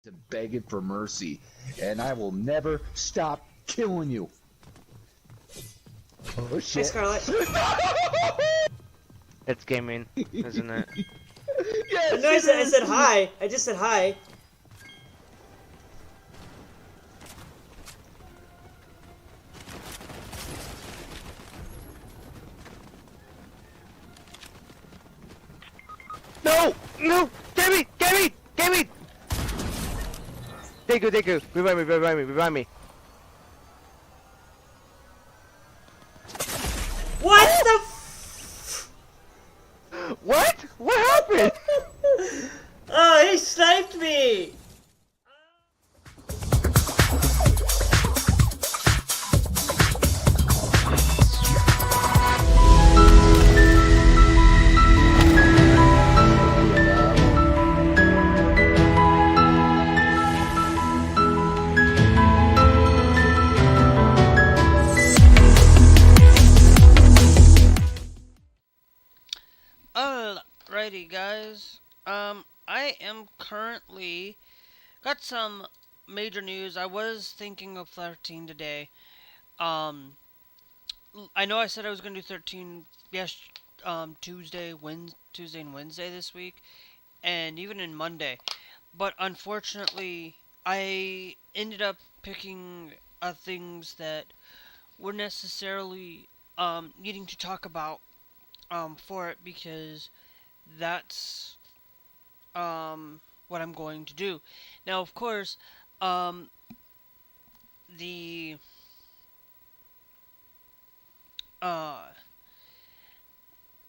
to begging for mercy, and I will never stop killing you. Oh shit. Hi, Scarlet. It's gaming, isn't it? Yes, No, I it is. said hi. I just said hi. No! No! Gaming! Gaming! Gaming! Deku, Deku! Revive me, revive me, revive me. What the f- What? What happened? Oh, he sniped me! Alrighty, guys. I am currently got some major news. I was thinking of 13 today. I know I said I was gonna do 13 Tuesday, Tuesday and Wednesday this week, and even in Monday. But unfortunately, I ended up picking things that were necessarily needing to talk about for it because that's what I'm going to do. Now, of course, um, the uh,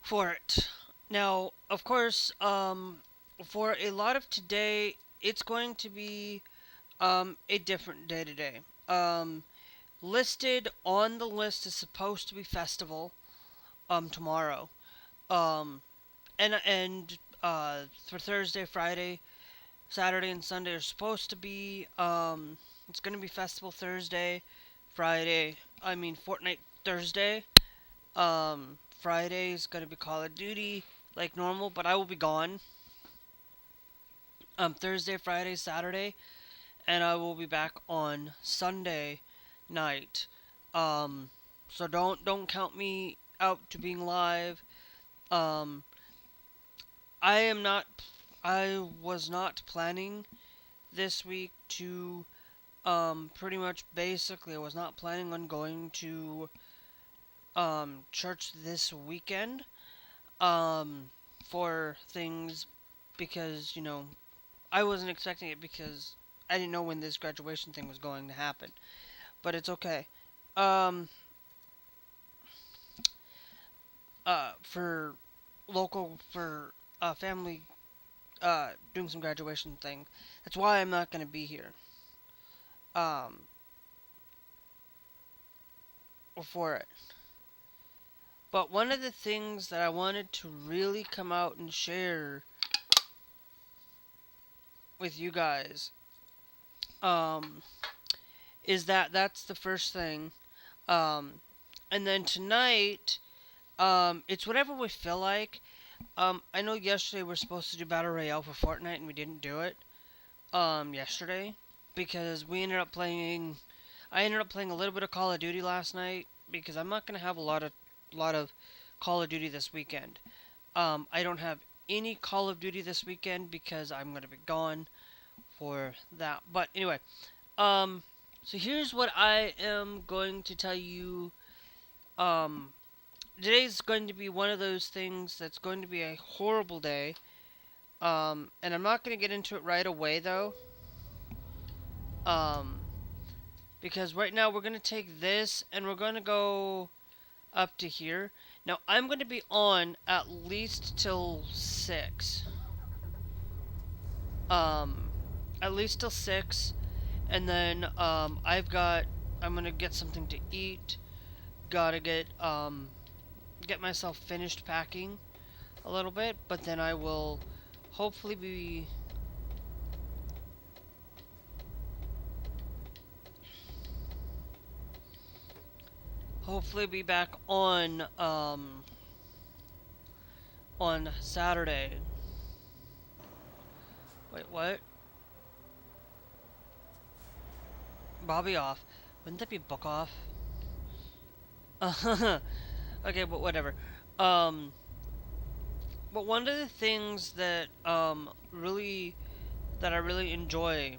for it. Now, of course, for a lot of today, it's going to be a different day today. Listed on the list is supposed to be festival tomorrow. Um, and for Thursday, Friday, Saturday and Sunday are supposed to be it's gonna be festival Thursday, Friday. I mean Fortnite Thursday. Friday is gonna be Call of Duty like normal, but I will be gone. Thursday, Friday, Saturday, and I will be back on Sunday night. Um, so don't count me out to being live. Um, I am not. I was not planning this week to pretty much basically I was not planning on going to church this weekend for things because I wasn't expecting it because I didn't know when this graduation thing was going to happen, but it's okay. um for for family doing some graduation thing, that's why I'm not going to be here um for it. But one of the things that I wanted to really come out and share with you guys um, is that's the first thing. Um, and then tonight, it's whatever we feel like. I know yesterday we are supposed to do Battle Royale for Fortnite and we didn't do it yesterday because I ended up playing a little bit of Call of Duty last night because I'm not going to have a lot of Call of Duty this weekend. I don't have any Call of Duty this weekend because I'm going to be gone for that. But anyway, so here's what I am going to tell you. Um, Today's going to be one of those things that's going to be a horrible day. And I'm not going to get into it right away though. Um, because right now we're going to take this and we're going to go up to here. Now I'm going to be on at least till 6. Um, at least till 6, and then I'm gonna get something to eat. Gotta get myself finished packing a little bit, but then I will hopefully be back on Saturday. Wait, what? Bobby off. Wouldn't that be book off? Okay, but whatever. Um, but one of the things that really that I really enjoy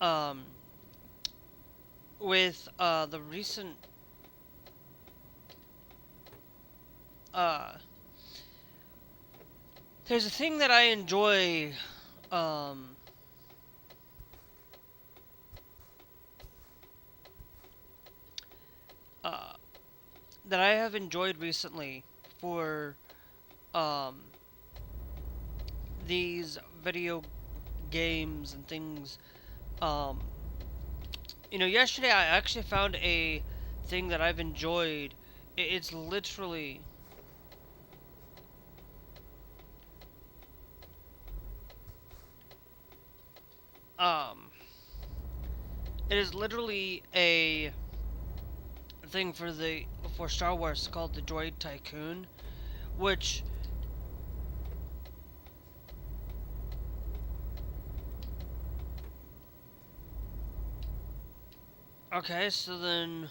um with the recent uh there's a thing that I enjoy um uh that I have enjoyed recently for um these video games and things. um Yesterday I actually found a thing that I've enjoyed. It's literally um it is literally a thing for Star Wars called the Droid Tycoon, which okay, so then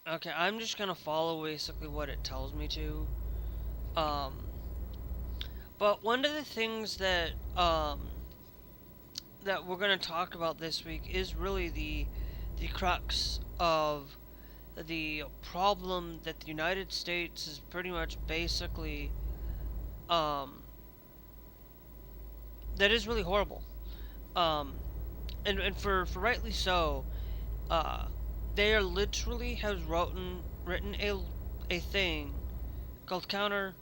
okay, I'm just gonna follow basically what it tells me to. Um but one of the things that we're gonna talk about this week is really the crux of the problem that the United States is pretty much basically um that is really horrible. Um and for rightly so. uh they are literally has written a thing called counter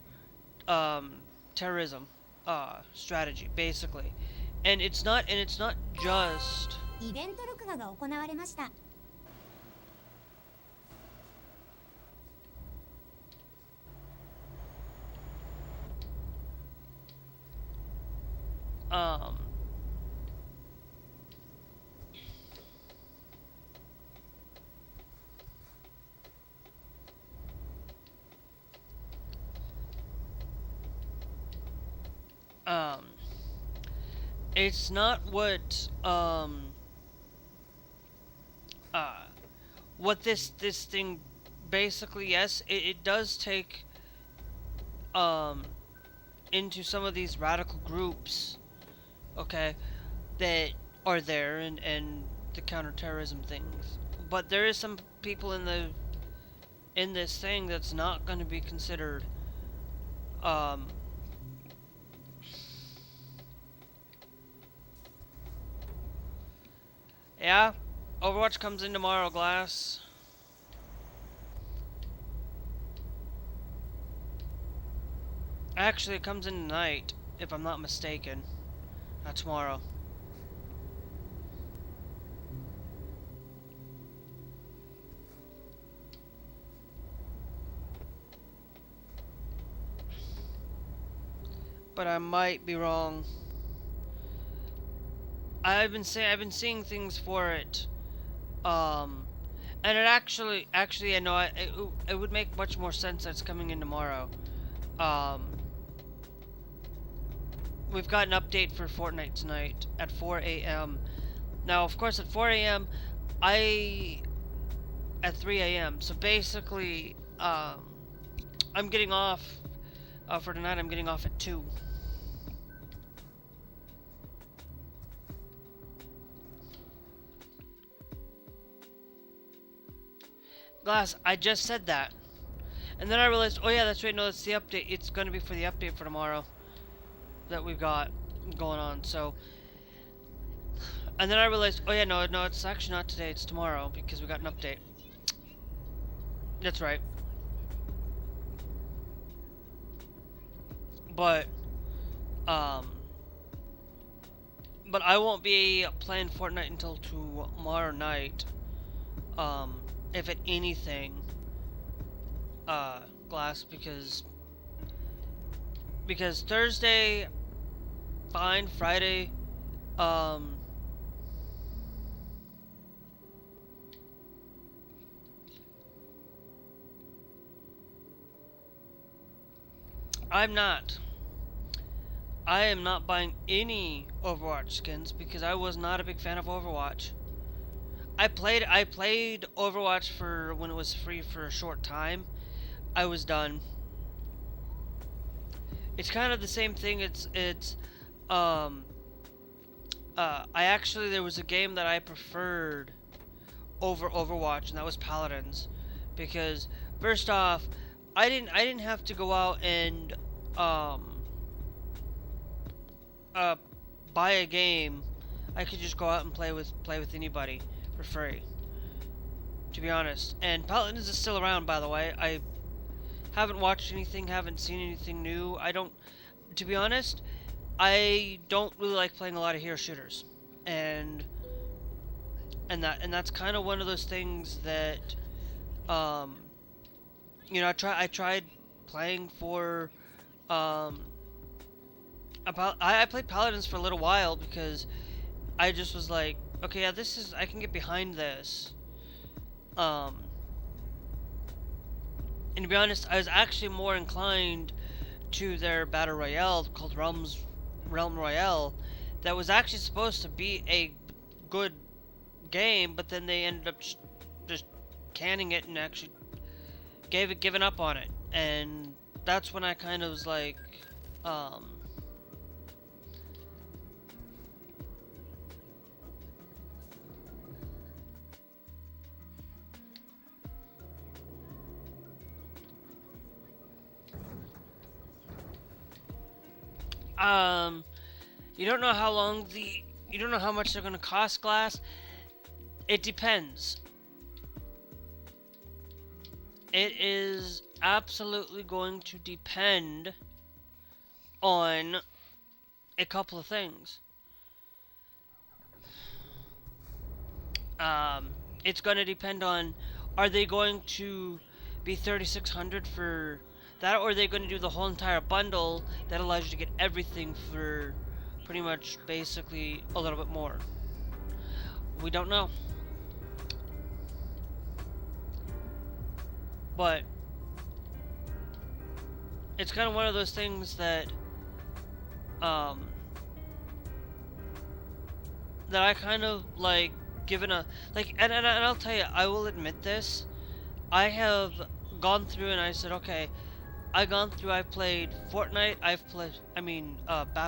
um terrorism strategy basically. And it's not just イベント録画が行われました。um um it's not uh what this thing basically. Yes, it does take um into some of these radical groups, okay, that are there, and the counterterrorism things. But there is some people in this thing that's not going to be considered. Um, yeah, Overwatch comes in tomorrow, Glass. Actually, it comes in tonight, if I'm not mistaken. Not tomorrow. But I might be wrong. I've been seeing things for it. And it actually, I know it would make much more sense that it's coming in tomorrow. Um, we've got an update for Fortnite tonight at 4 a.m. Now, of course, at 4 a.m., at 3 a.m. So basically, I'm getting off for tonight. I'm getting off at 2. Glass, I just said that. And then I realized, oh yeah, that's right, no, that's the update. It's going to be for the update for tomorrow that we've got going on, so. And then I realized, oh yeah, no, it's actually not today, it's tomorrow, because we got an update. That's right. But, but I won't be playing Fortnite until tomorrow night. If at anything, Glass, because Thursday, fine, Friday, I'm not. I am not buying any Overwatch skins because I was not a big fan of Overwatch. I played Overwatch for when it was free for a short time. I was done. It's kind of the same thing. Um there was a game that I preferred over Overwatch, and that was Paladins, because first off, I didn't have to go out and um uh buy a game. I could just go out and play with anybody for free, to be honest. And Paladins is still around, by the way. I haven't watched anything, haven't seen anything new. To be honest, I don't really like playing a lot of hero shooters, and that's kind of one of those things that, um, I tried playing for, I played Paladins for a little while because I just was like, okay, yeah, I can get behind this, and to be honest, I was actually more inclined to their battle royale called Realm Royale, that was actually supposed to be a good game, but then they ended up just canning it and actually giving up on it, and that's when I kind of was like, you don't know you don't know how much they're gonna cost, Glass. It depends. It is absolutely going to depend on a couple of things. It's going to depend on, are they going to be 3,600 for that, or are they going to do the whole entire bundle that allows you to get everything for pretty much basically a little bit more? We don't know. But it's kind of one of those things that that I kind of like given a like, and I'll tell you, I will admit this. I have gone through and I said, okay, I've played Fortnite,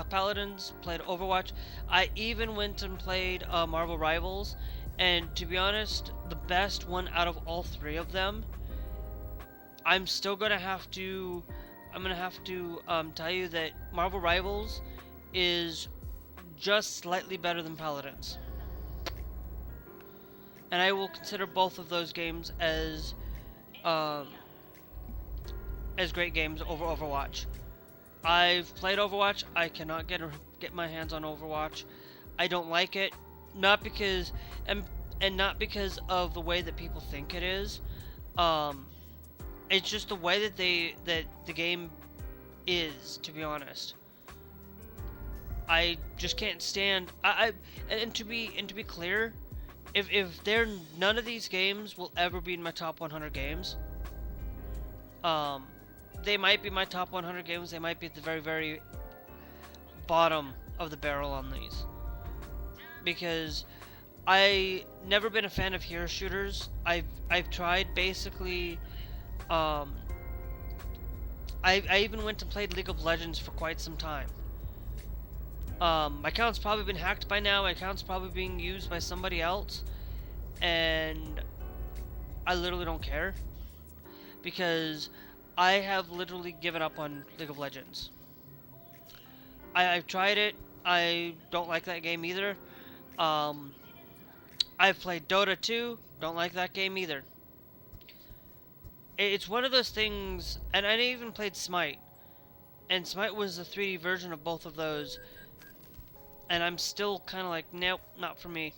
Paladins, played Overwatch. I even went and played Marvel Rivals, and to be honest, the best one out of all three of them, I'm gonna have to tell you that Marvel Rivals is just slightly better than Paladins. And I will consider both of those games as great games over Overwatch. I've played Overwatch. I cannot get my hands on Overwatch. I don't like it, not because and not because of the way that people think it is. It's just the way that the game is, to be honest. I just can't stand. And to be clear, if none of these games will ever be in my top 100 games. They might be my top 100 games. They might be at the very, very bottom of the barrel on these, because I never been a fan of hero shooters. I've tried basically. I even went and played League of Legends for quite some time. My account's probably been hacked by now. My account's probably being used by somebody else, and I literally don't care, because I have literally given up on League of Legends. I've tried it. I don't like that game either. I've played Dota 2. Don't like that game either. It's one of those things, and I even played Smite. And Smite was the 3D version of both of those. And I'm still kind of like, nope, not for me.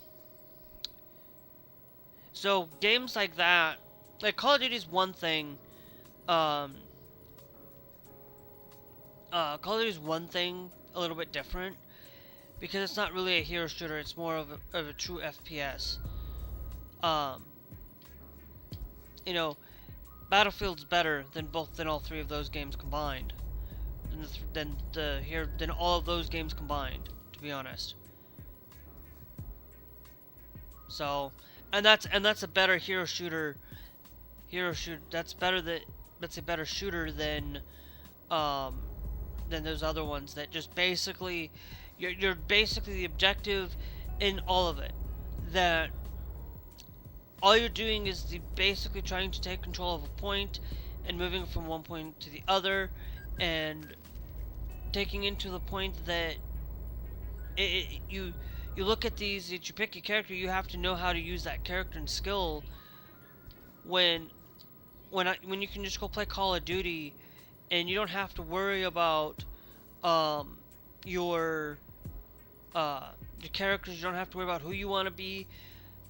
So, games like that, like Call of Duty is one thing. Call of Duty is one thing, a little bit different, because it's not really a hero shooter. It's more of a true FPS. Battlefield's better than all three of those games combined. than all of those games combined, to be honest. So, and that's a better hero shooter. That's a better shooter than those other ones that just basically you're basically the objective in all of it. That all you're doing is basically trying to take control of a point and moving from one point to the other, and taking into the point that you look at these, that you pick a character, you have to know how to use that character and skill. When you can just go play Call of Duty, and you don't have to worry about your characters. You don't have to worry about who you want to be.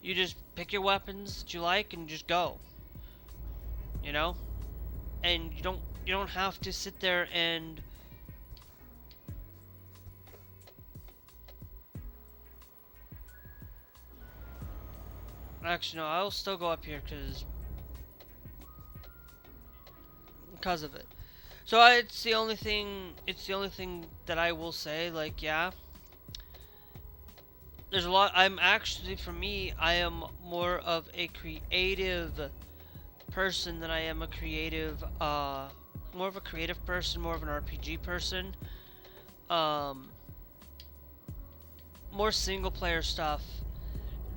You just pick your weapons that you like and just go. You know, and you don't have to sit there and actually no, I'll still go up here because of it. So it's the only thing that I will say, like, yeah, there's a lot. For me, I am more of a creative person than I am more of a creative person, more of an RPG person. More single player stuff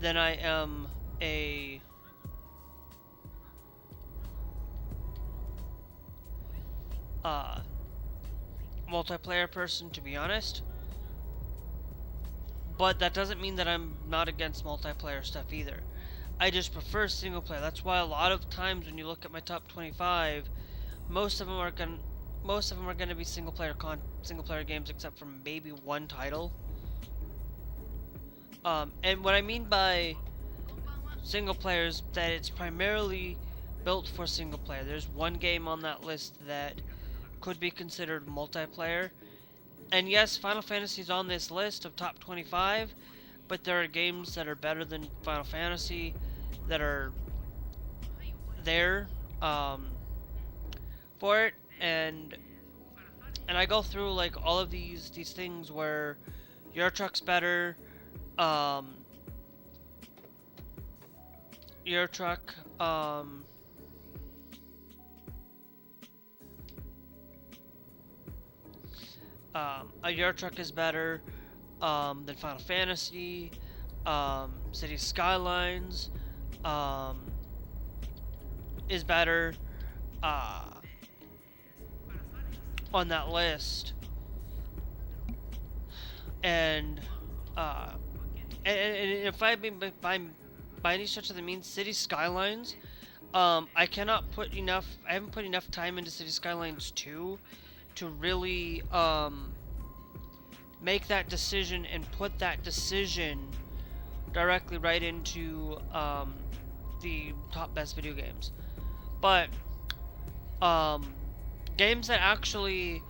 than I am a multiplayer person, to be honest. But that doesn't mean that I'm not against multiplayer stuff either. I just prefer single player. That's why a lot of times when you look at my top 25, most of them are gonna be single player games, except for maybe one title. And what I mean by single player is that it's primarily built for single player. There's one game on that list that could be considered multiplayer. And yes, Final Fantasy is on this list of top 25, but there are games that are better than Final Fantasy that are there for it, and I go through like all of these things where Euro Truck's better, Euro Truck, a Euro Truck is better than Final Fantasy. City Skylines is better on that list, and if I mean by any stretch of the means, City Skylines, I haven't put enough time into City Skylines 2 to really make that decision and put that decision directly right into the top best video games. But games that actually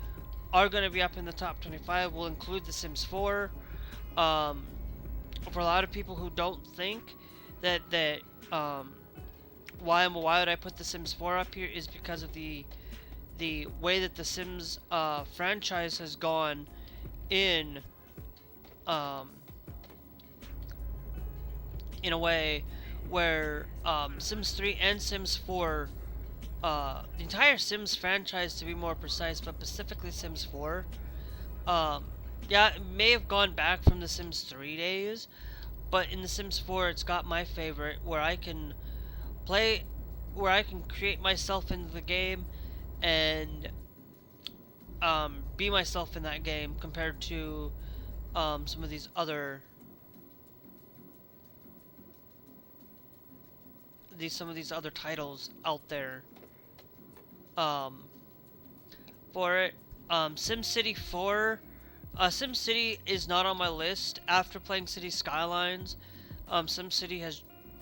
are going to be up in the top 25 will include The Sims 4. For a lot of people who don't think that why would I put The Sims 4 up here is because of the way that The Sims franchise has gone in a way where Sims 3 and Sims 4, the entire Sims franchise to be more precise, but specifically Sims 4, yeah, it may have gone back from the Sims 3 days, but in the Sims 4 it's got my favorite, where I can create myself into the game and be myself in that game, compared to some of these other titles out there for it. SimCity 4, SimCity is not on my list after playing City Skylines. SimCity has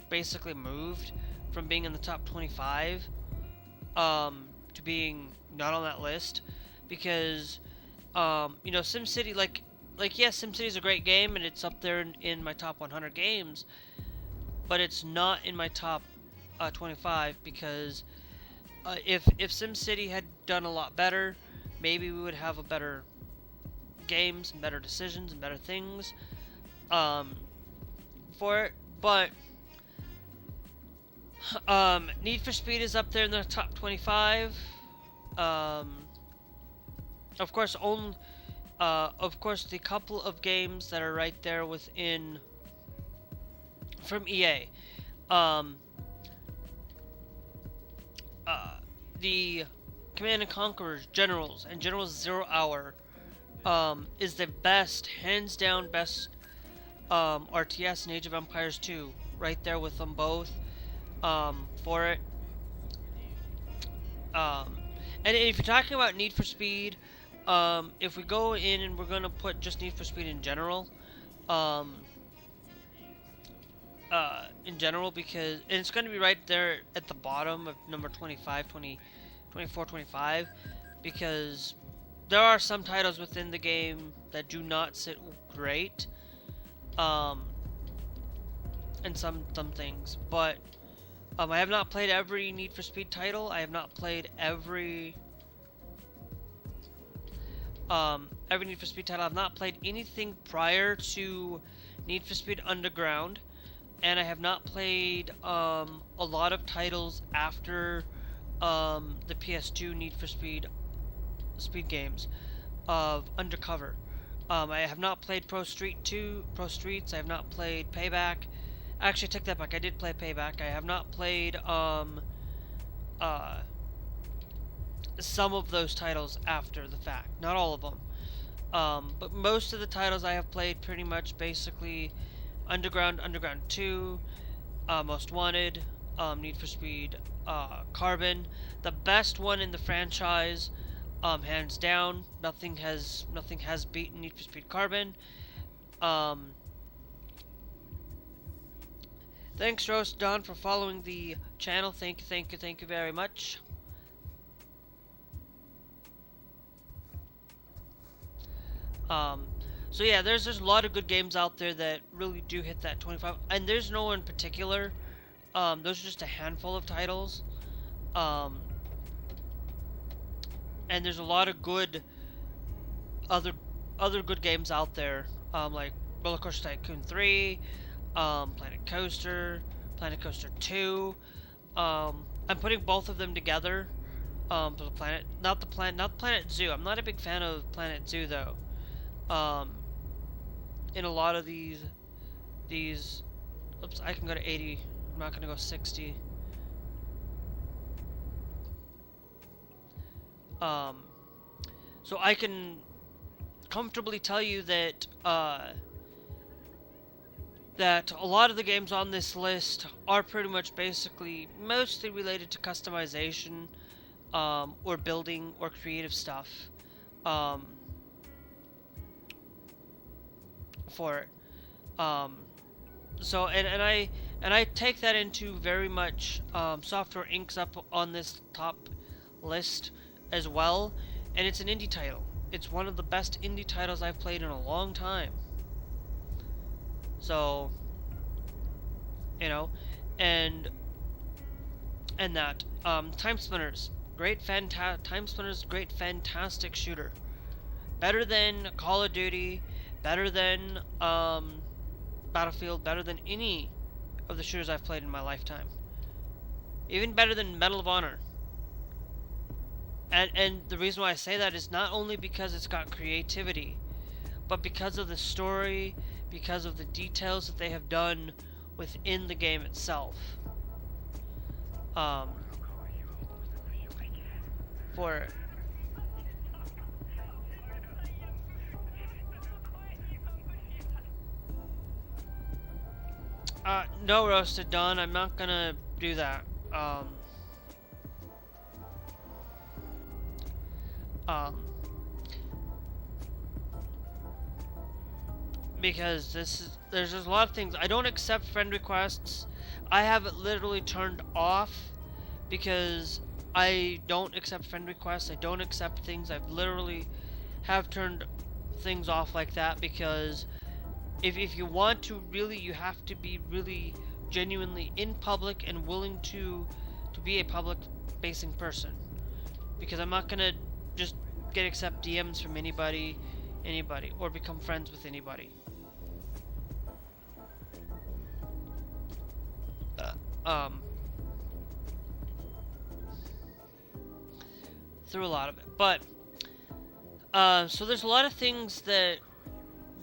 basically moved from being in the top 25 to being not on that list, because SimCity, yes, SimCity is a great game and it's up there in my top 100 games, but it's not in my top 25, because if SimCity had done a lot better, maybe we would have a better games and better decisions and better things for it. But Need for Speed is up there in the top 25. Of course, the couple of games that are right there within from EA. The Command and Conquerors, Generals, and Generals Zero Hour is the best, hands down best RTS in Age of Empires 2. Right there with them both for it. And if you're talking about Need for Speed, if we go in and we're going to put just Need for Speed in general, because and it's going to be right there at the bottom of number 25, 24, 25, because there are some titles within the game that do not sit great, and some things, but I have not played every Need for Speed title. I have not played every Need for Speed title. I've not played anything prior to Need for Speed Underground, and I have not played a lot of titles after the PS2 Need for Speed games of Undercover. I have not played Pro Streets. I have not played Payback. Actually, take that back. I did play Payback. I have not played some of those titles after the fact. Not all of them. But most of the titles I have played pretty much basically Underground 2, Most Wanted, Need for Speed Carbon. The best one in the franchise, hands down. Nothing has beaten Need for Speed Carbon. Thanks, Roast Don, for following the channel. Thank you very much. So yeah, there's a lot of good games out there that really do hit that 25, and there's no in particular. Those are just a handful of titles. And there's a lot of good other good games out there, like Roller Coaster Tycoon 3. Planet Coaster 2. I'm putting both of them together. For the Planet, not Planet Zoo. I'm not a big fan of Planet Zoo though. In a lot of these, oops, I can go to 80. I'm not gonna go 60. So I can comfortably tell you that that a lot of the games on this list are pretty much mostly related to customization, or building or creative stuff, for it. So and I take that into very much Software Inc.'s up on this top list as well, and it's an indie title. It's one of the best indie titles I've played in a long time. So, and that Time Spinners, great fantastic shooter, better than Call of Duty, better than Battlefield, better than any of the shooters I've played in my lifetime, even better than Medal of Honor. And the reason why I say that is not only because it's got creativity, but because of the story, because of the details that they have done within the game itself. For no, Roasted Dawn, I'm not gonna do that. Because there's just a lot of things. I don't accept friend requests. I have it literally turned off because I don't accept friend requests. I don't accept things. I've literally have turned things off like that, because if you want to really, you have to be really genuinely in public and willing to be a public facing person, because I'm not gonna just accept DMs from anybody, or become friends with anybody. Through a lot of it, but so there's a lot of things that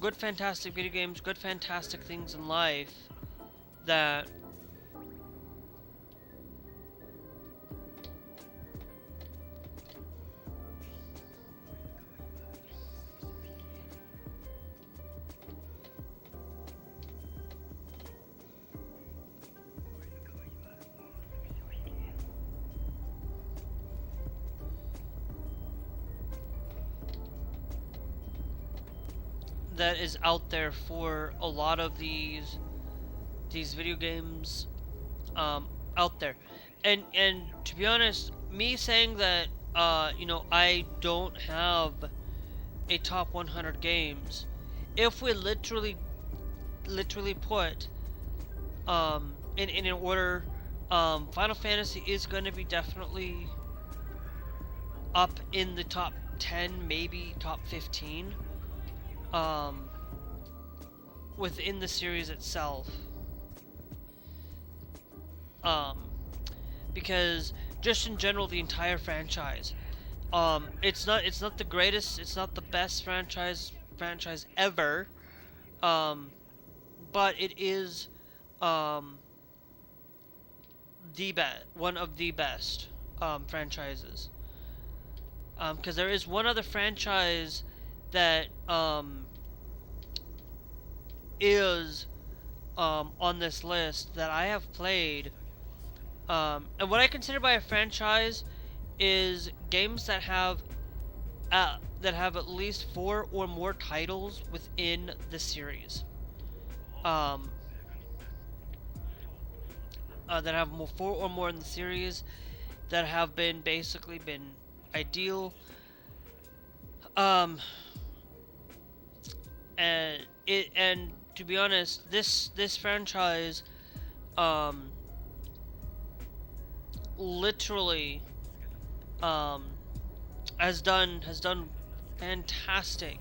good, fantastic video games, good, fantastic things in life that is out there for a lot of these video games out there. And to be honest, me saying that I don't have a top 100 games, if we literally put in an order, Final Fantasy is going to be definitely up in the top 10, maybe top 15 within the series itself. Because just in general, the entire franchise, it's not the greatest, it's not the best franchise ever, but it is one of the best franchises. Because there is one other franchise that is on this list that I have played, and what I consider by a franchise is games that have at least 4 or more titles within the series. That have 4 or more in the series, that have basically been ideal. And to be honest, this franchise literally has done fantastic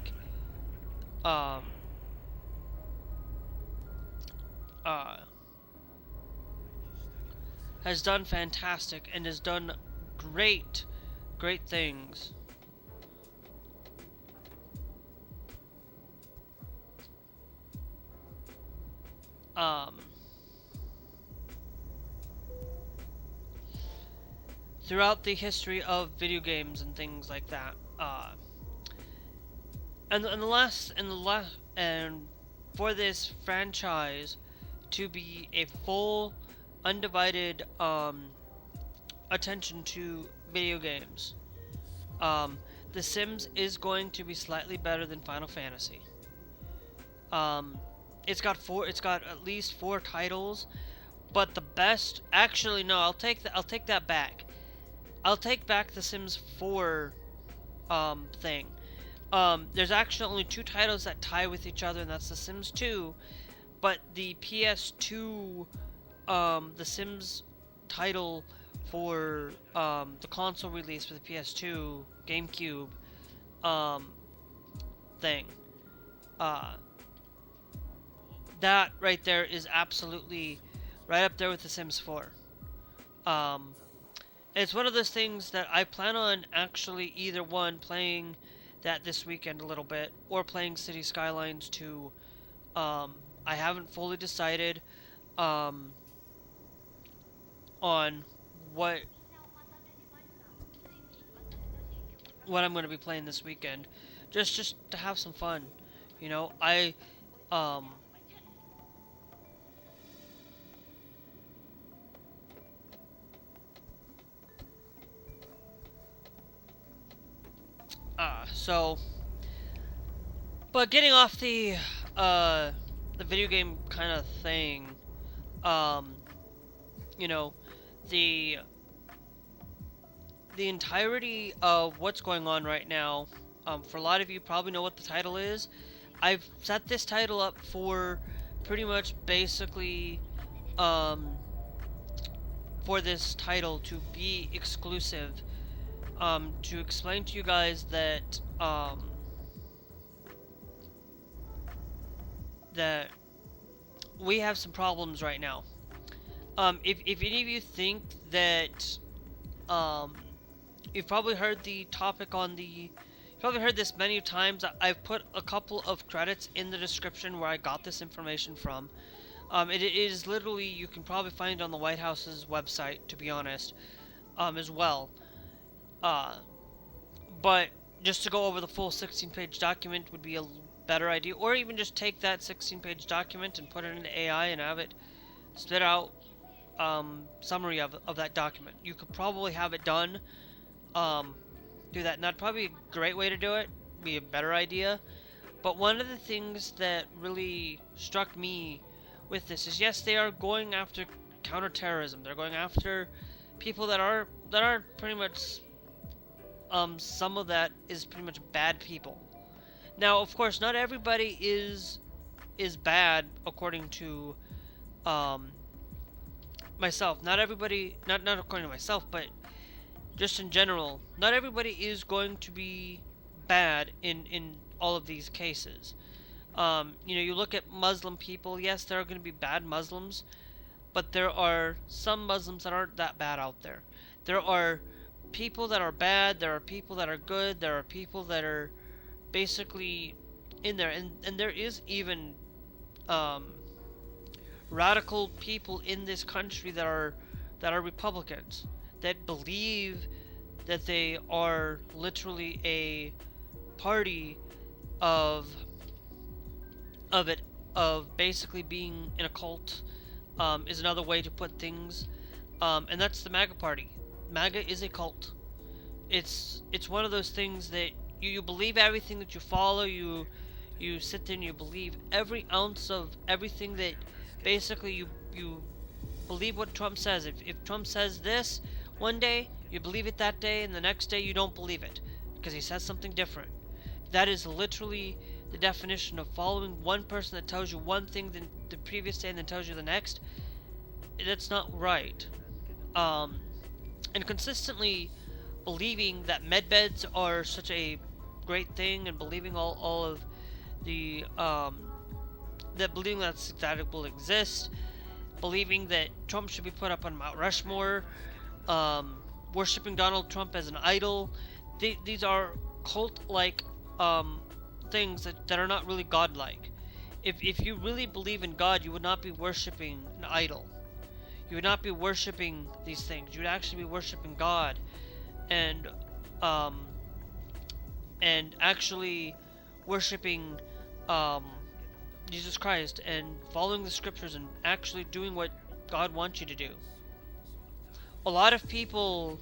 and has done great things. Throughout the history of video games and things like that, and for this franchise to be a full, undivided attention to video games, The Sims is going to be slightly better than Final Fantasy. It's got at least 4 titles, but the best, actually no, I'll take that back. I'll take back the Sims 4 thing. There's actually only 2 titles that tie with each other, and that's The Sims 2. But the PS2, The Sims title for the console release for the PS2, GameCube thing, that right there is absolutely right up there with The Sims 4. It's one of those things that I plan on actually either one playing that this weekend a little bit, or playing City Skylines 2. I haven't fully decided on what I'm going to be playing this weekend, just to have some fun. But getting off the video game kind of thing, the entirety of what's going on right now, for a lot of you probably know what the title is. I've set this title up for pretty much basically for this title to be exclusive to explain to you guys that that we have some problems right now. If any of you think that you've probably heard the topic on the you've probably heard this many times. I've put a couple of credits in the description where I got this information from. It is literally, you can probably find it on the White House's website, to be honest, as well. But just to go over the full 16-page document would be a better idea, or even just take that 16-page document and put it into AI and have it spit out summary of that document. You could probably have it done. Do that, and that'd probably be a great way to do it. Be a better idea. But one of the things that really struck me with this is, yes, they are going after counterterrorism. They're going after people that are pretty much some of that is pretty much bad people. Now, of course, not everybody is bad according to myself. Not everybody, not according to myself, but just in general, not everybody is going to be bad in all of these cases. You know, you look at Muslim people, yes, there are going to be bad Muslims, but there are some Muslims that aren't that bad out there. There are people that are bad, there are people that are good, there are people that are basically in there, and there is even radical people in this country that are Republicans, that believe that they are literally a party of basically being in a cult, is another way to put things, and that's the MAGA party. MAGA is a cult. It's one of those things that you believe everything that you follow. You sit there and you believe every ounce of everything that basically you believe what Trump says. If Trump says this one day, you believe it that day, and the next day you don't believe it because he says something different. That is literally the definition of following one person that tells you one thing the previous day and then tells you the next. That's not right. And consistently believing that medbeds are such a great thing, and believing all of the believing that it will exist, believing that Trump should be put up on Mount Rushmore, worshipping Donald Trump as an idol. These are cult-like things that are not really godlike. If you really believe in God, you would not be worshipping an idol. You would not be worshipping these things. You would actually be worshipping God, and actually worshipping Jesus Christ, and following the scriptures, and actually doing what God wants you to do. A lot of people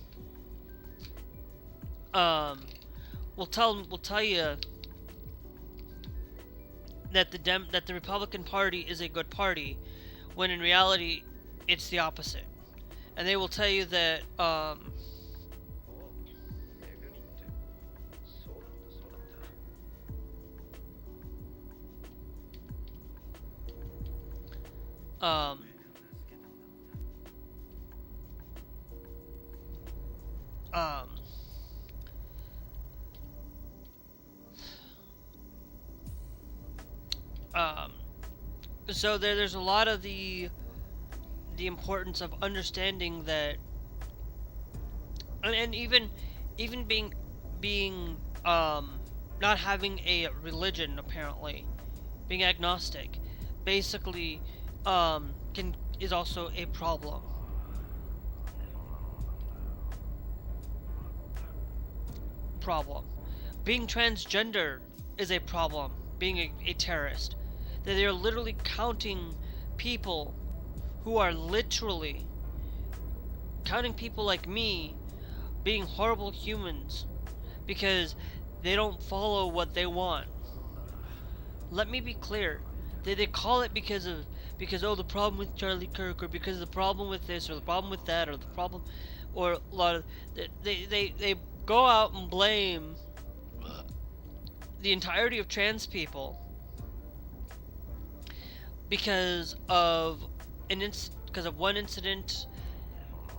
will tell you that the Republican Party is a good party, when in reality it's the opposite. And they will tell you that so there's a lot of the importance of understanding that, and even being not having a religion, apparently being agnostic, basically is also a problem. Being transgender is a problem. Being a terrorist, that they're literally counting people who are literally counting people like me being horrible humans because they don't follow what they want. Let me be clear. They call it because the problem with Charlie Kirk, or because of the problem with this, or the problem with that, or the problem, or a lot of they go out and blame the entirety of trans people because of one incident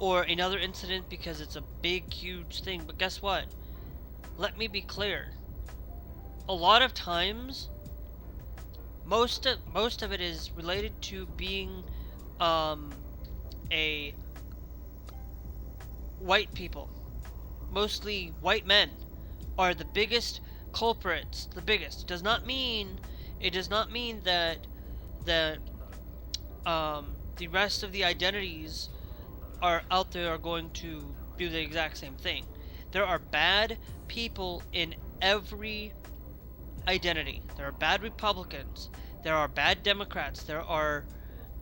or another incident because it's a big, huge thing. But guess what? Let me be clear. A lot of times, most of it is related to being a white people. Mostly white men are the biggest culprits. The biggest. It does not mean that that the rest of the identities are out there are going to do the exact same thing. There are bad people in every identity. There are bad Republicans. There are bad Democrats. There are,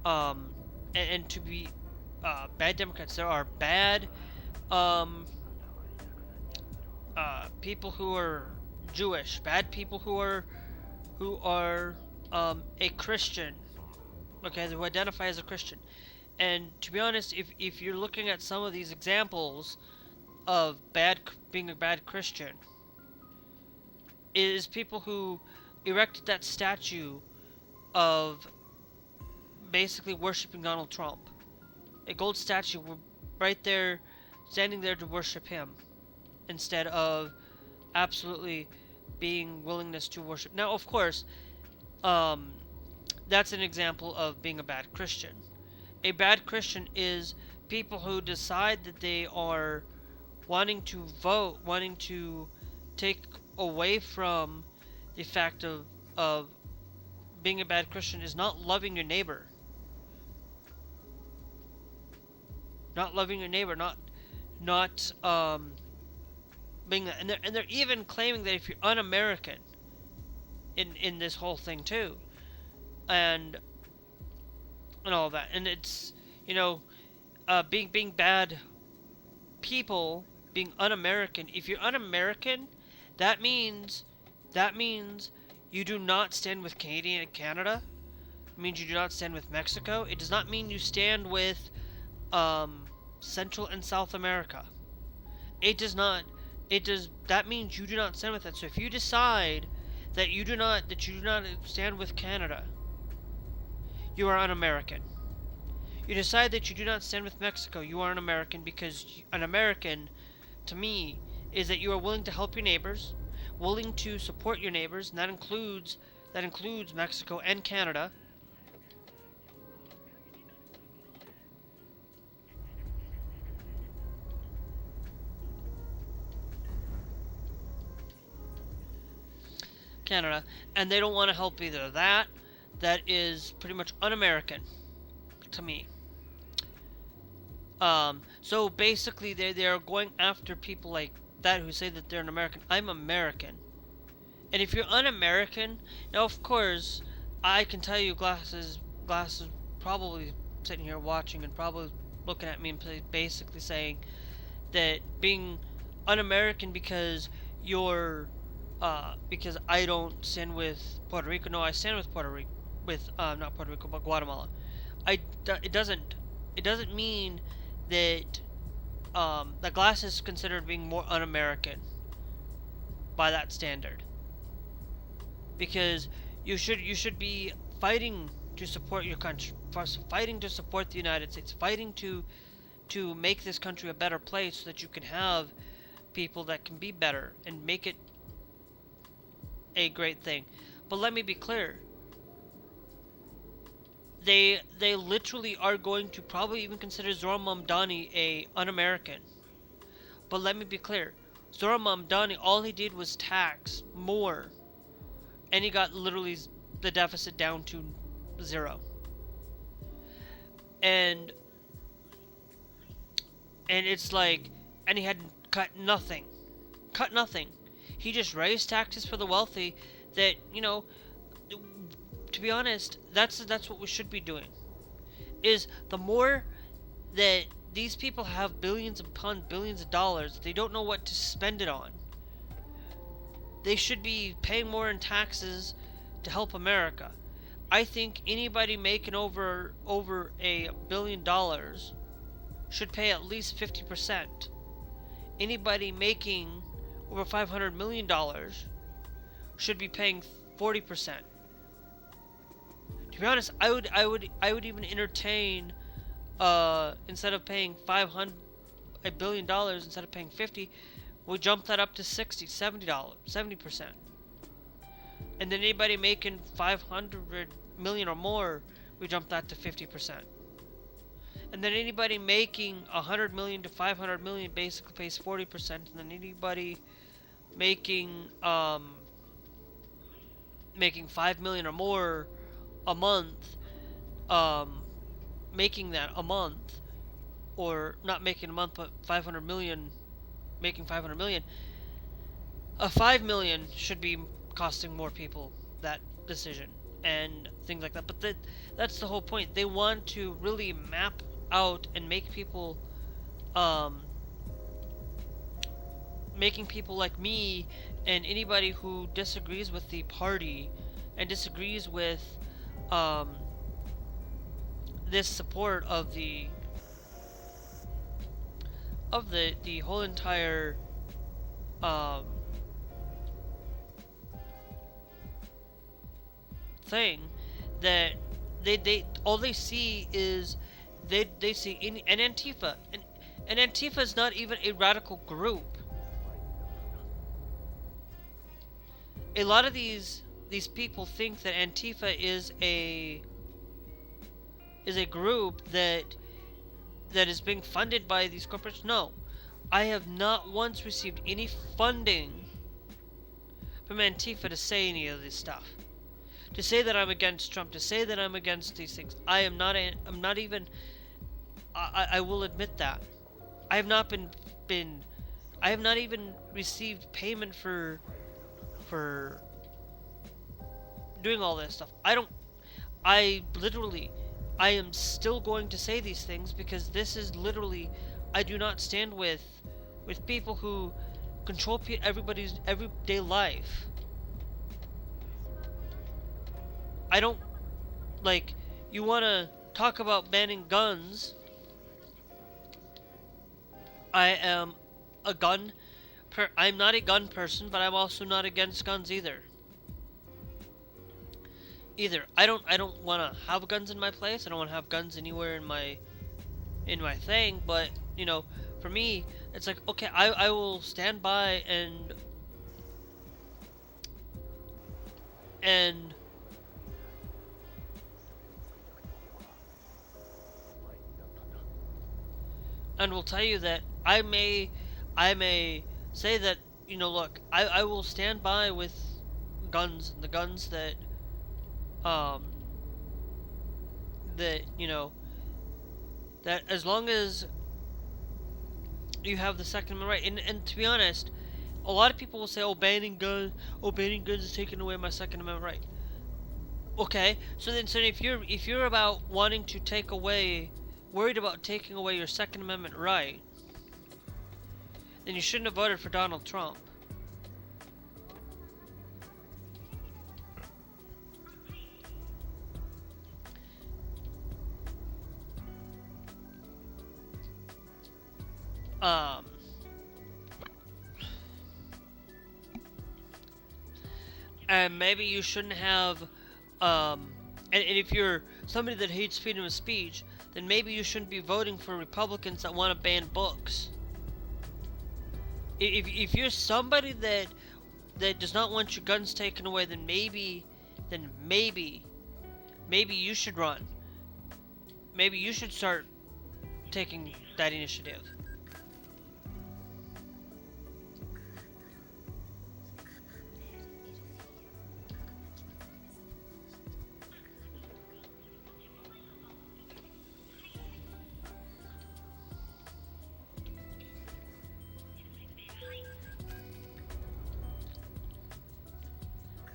and to be bad Democrats. There are bad people who are Jewish. Bad people who are a Christian. Okay, who identify as a Christian. And to be honest, if you're looking at some of these examples of being a bad Christian, is people who erected that statue of basically worshiping Donald Trump. A gold statue right there, standing there to worship him, instead of absolutely being willingness to worship. Now, of course, that's an example of being a bad Christian. A bad Christian is people who decide that they are wanting to vote, wanting to take away from the fact of being a bad Christian is not loving your neighbor. Not loving your neighbor, not being, and they're even claiming that if you're un-American in this whole thing too, and all that, and it's, you know, being bad people, being un-American. If you're un-American, that means you do not stand with Canada and Canada. It means you do not stand with Mexico. It does not mean you stand with Central and South America. It does not. That means you do not stand with that. So if you decide that you do not stand with Canada, you are un-American. You decide that you do not stand with Mexico, you are an American, because an American, to me, is that you are willing to help your neighbors, willing to support your neighbors, and that includes Mexico and Canada. And they don't want to help either. That is pretty much un-American to me. So basically they're going after people like that who say that they're an American. I'm American. And if you're un-American, now of course, I can tell you glasses probably sitting here watching and probably looking at me and basically saying that being un-American because you're because I don't stand with Puerto Rico. No, I stand with Puerto Rico, not Puerto Rico, but Guatemala. It doesn't mean that the glass is considered being more un-American by that standard. Because you should be fighting to support your country, fighting to support the United States, fighting to make this country a better place so that you can have people that can be better and make it a great thing. But let me be clear. They literally are going to probably even consider Zohran Mamdani a un-American. But let me be clear. Zohran Mamdani, all he did was tax more. And he got literally the deficit down to 0. And it's like, and he had cut nothing. He just raised taxes for the wealthy that, you know, to be honest, that's what we should be doing. Is the more that these people have billions upon billions of dollars, they don't know what to spend it on. They should be paying more in taxes to help America. I think anybody making over $1 billion should pay at least 50%. Anybody making over $500 million should be paying 40%. To be honest, I would even entertain instead of paying $500 billion, instead of paying 50, we jump that up to 60, $70, 70%. And then anybody making 500 million or more, we jump that to 50%. And then anybody making 100 million to 500 million basically pays 40%. And then anybody making 5 million or more a month, making that a month, or not making a month, but 500 million, making 500 million, a 5 million should be costing more people that decision and things like that. But that's the whole point. They want to really map out and make people, making people like me and anybody who disagrees with the party and disagrees with this support of the whole entire thing, that they all they see is they see an Antifa, and Antifa is not even a radical group. A lot of these people think that Antifa is a group that is being funded by these corporations. No, I have not once received any funding from Antifa to say any of this stuff. To say that I'm against Trump, to say that I'm against these things. I'm not even. I will admit that. I have not I have not even received payment for doing all this stuff. I am still going to say these things because this is literally, I do not stand with people who control everybody's everyday life. I don't, like, you want to talk about banning guns. I'm not a gun person, but I'm also not against guns either. I don't want to have guns in my place. I don't want to have guns anywhere in my thing, but you know, for me, it's like, okay, I will stand by and will tell you that I may say that, you know, look, I will stand by with guns, and the guns that you know, that as long as you have the Second Amendment right, and to be honest, a lot of people will say, banning guns is taking away my Second Amendment right. Okay, so if you're about wanting to worried about taking away your Second Amendment right, then you shouldn't have voted for Donald Trump. And maybe you shouldn't have, and if you're somebody that hates freedom of speech, then maybe you shouldn't be voting for Republicans that want to ban books. If you're somebody that does not want your guns taken away, then maybe you should run. Maybe you should start taking that initiative.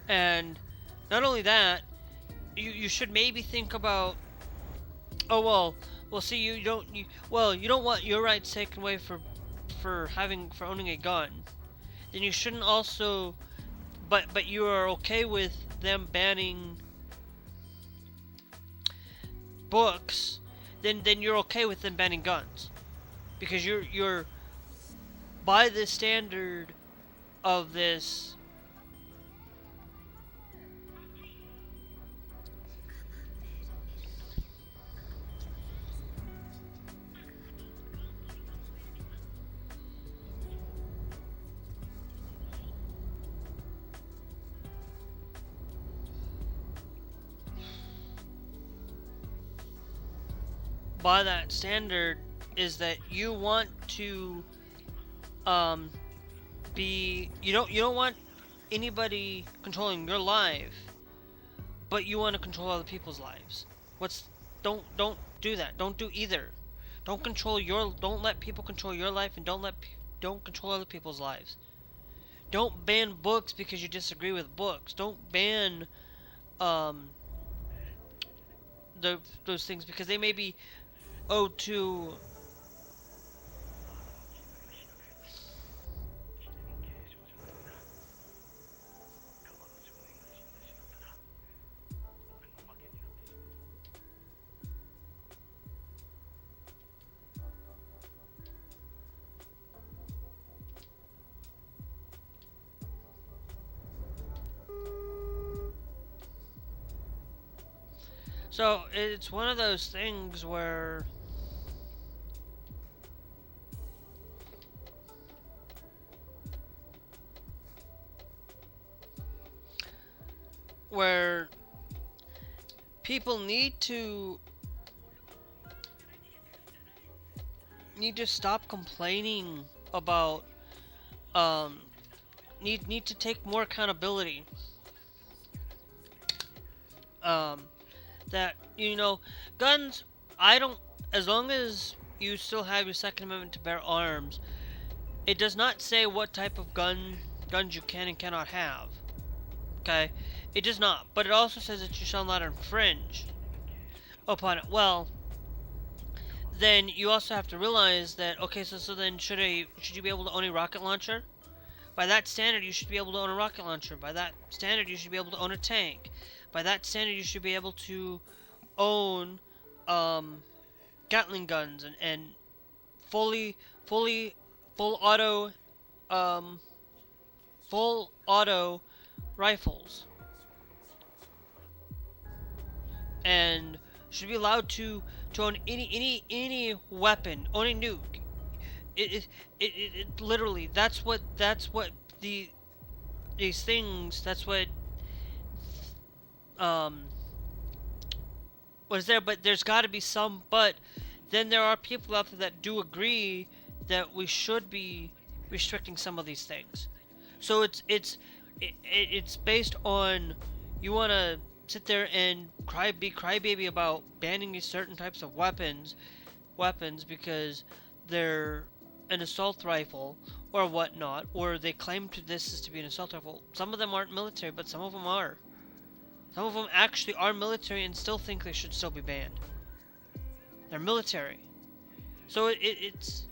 And not only that, you should maybe think about, see, you don't want your rights taken away for owning a gun. Then you shouldn't also, but you are okay with them banning books, then you're okay with them banning guns, because you're by the standard of this. by that standard is that you want to um, be you don't want anybody controlling your life, but you want to control other people's lives. What's don't do that. Don't do either. Don't let people control your life, and don't control other people's lives. Don't ban books because you disagree with books. Don't ban um those things because they may be owed to. So it's one of those things where people need to stop complaining about um need to take more accountability. Um that guns, I don't as long as you still have your second amendment to bear arms, it does not say what type of guns you can and cannot have. Okay? It does not, but it also says that you shall not infringe upon it. Well, then you also have to realize that okay, so then should you be able to own a rocket launcher? By that standard, you should be able to own a rocket launcher. By that standard, you should be able to own a tank. By that standard, you should be able to own Gatling guns and fully fully full auto um full auto rifles, and should be allowed to own any weapon, own a nuke. It literally that's what the these things that's um what is there. But there's got to be some. But then there are people out there that do agree that we should be restricting some of these things. So it's based on, you want to sit there and be crybaby about banning these certain types of weapons because they're an assault rifle or whatnot, or they claim to this is to be an assault rifle. Some of them aren't military, but some of them are. Some of them actually are military and still think they should still be banned. They're military. So it's...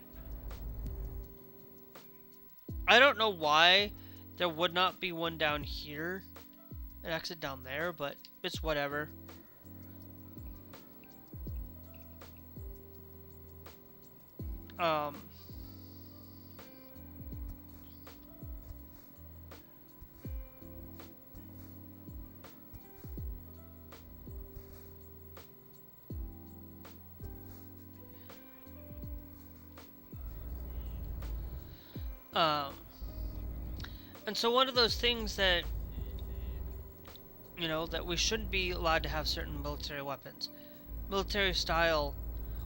I don't know why there would not be one down here, an exit down there, but it's whatever. Um... Um, and so one of those things that, that we shouldn't be allowed to have certain military weapons. Military style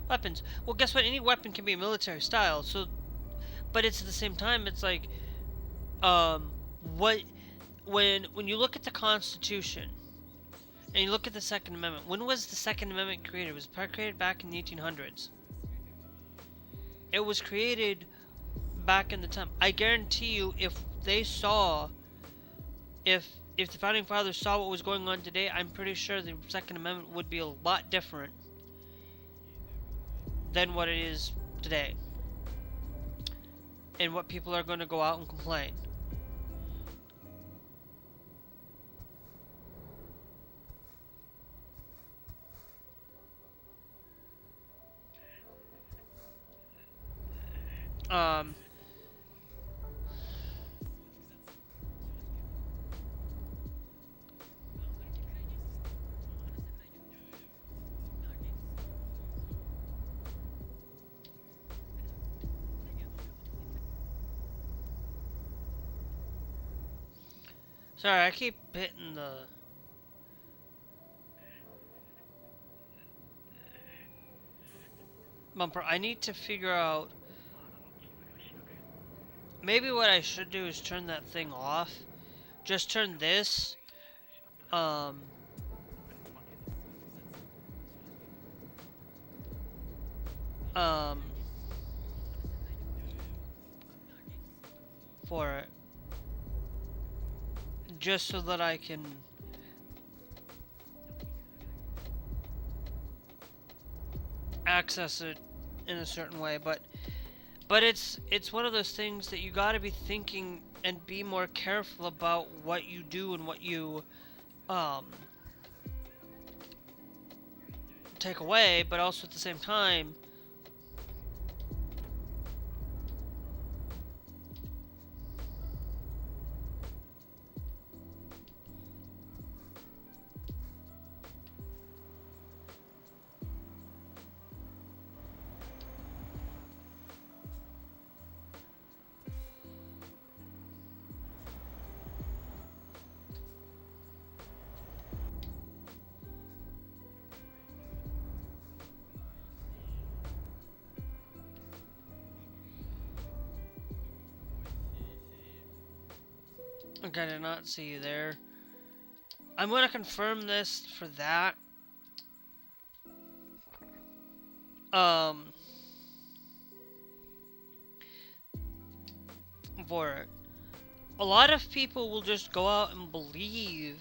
weapons. Well, guess what? Any weapon can be a military style, so, but it's at the same time, it's like, what, when you look at the Constitution, and you look at the Second Amendment, when was the Second Amendment created? It was created back in the 1800s. It was created back in the time. I guarantee you, if the founding fathers saw what was going on today, I'm pretty sure the Second Amendment would be a lot different than what it is today, and what people are going to go out and complain. Sorry, I keep hitting the... bumper. I need to figure out. Maybe what I should do is turn that thing off. Just turn this. Um. Um. For it. Just so that I can access it in a certain way, but it's one of those things that you got to be thinking and be more careful about what you do and what you um take away, but also at the same time okay, I did not see you there. I'm going to confirm this for that. Um, for it. A lot of people will just go out and believe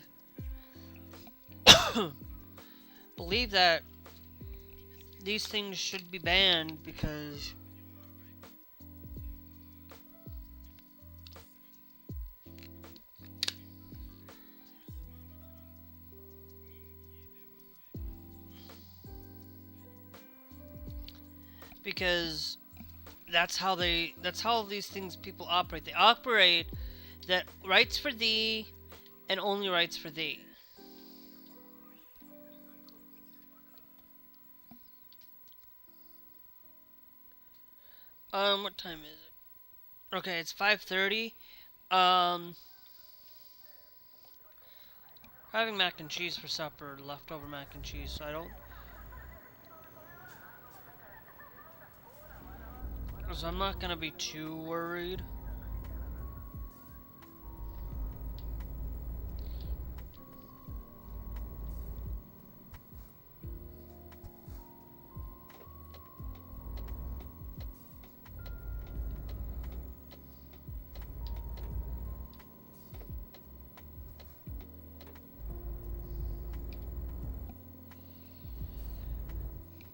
that these things should be banned because that's how these things people operate. They operate that rights for thee and only rights for thee. What time is it? Okay, it's 5:30. Having mac and cheese for supper, leftover mac and cheese, so I don't. So I'm not gonna be too worried.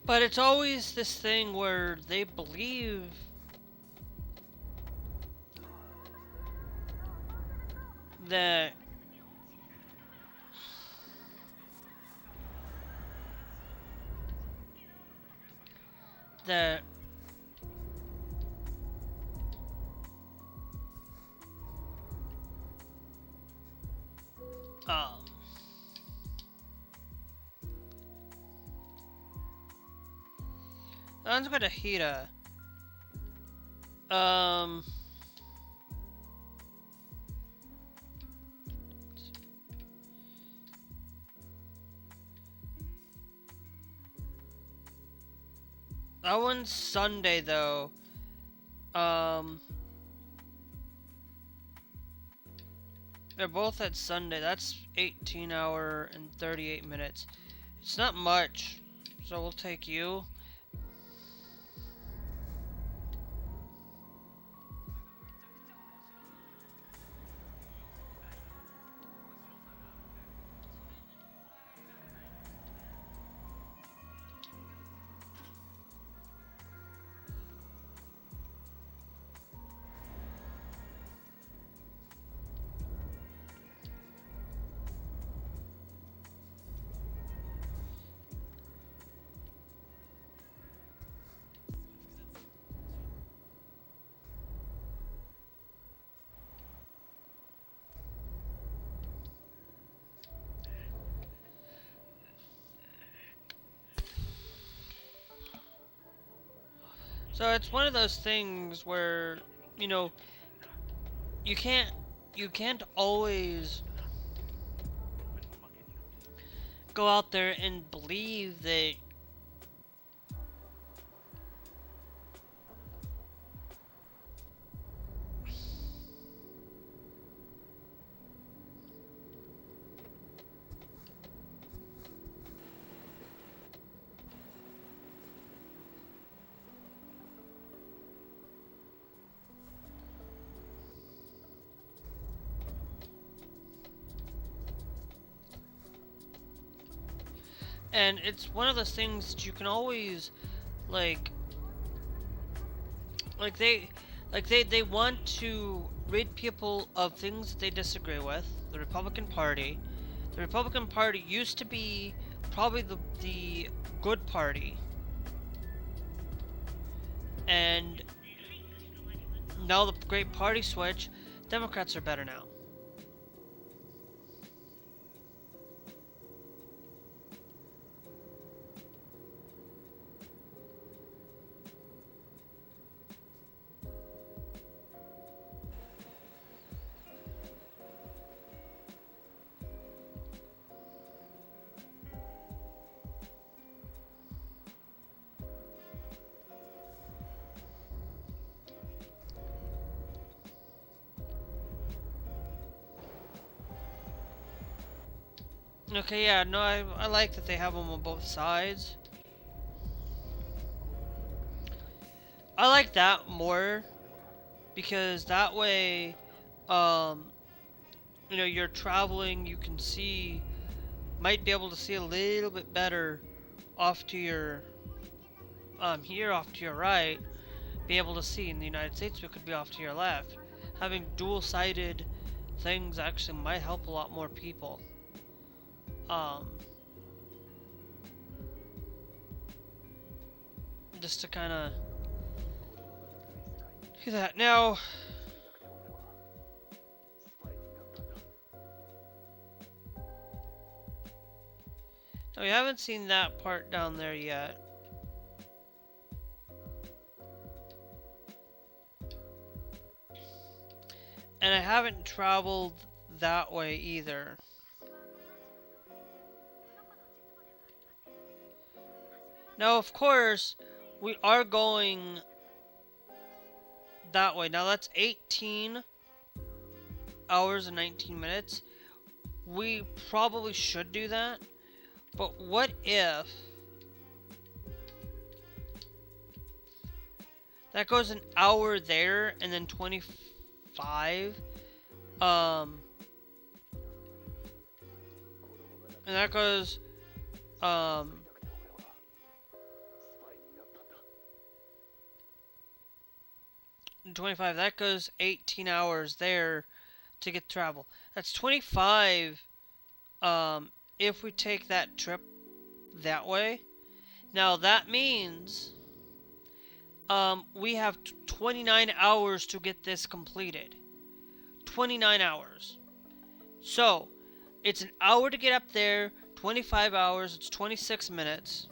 But it's always this thing where they believe that that um let's go to Hita. That one's Sunday though. They're both at Sunday. That's 18-hour and 38 minutes. It's not much, so we'll take you. So it's one of those things where, you know, you can't always go out there and believe that And it's one of those things that you can always, like they they want to rid people of things that they disagree with. The Republican Party. The Republican Party used to be probably the good party. And now the great party switch, Democrats are better now. Okay, yeah, no, I like that they have them on both sides. I like that more because that way, you know, you're traveling, you can see, might be able to see a little bit better off to your, here off to your right, be able to see. In the United States, we could be off to your left. Having dual-sided things actually might help a lot more people. Just to kind of do that. Now, we haven't seen that part down there yet. And I haven't traveled that way either. Now, of course, we are going that way. Now, that's 18 hours and 19 minutes. We probably should do that. But what if that goes an hour there and then 25? And that goes 25, that goes 18 hours there to get travel. That's 25 if we take that trip that way. Now that means we have 29 hours to get this completed. 29 hours. So, it's an hour to get up there, 25 hours, it's 26 minutes.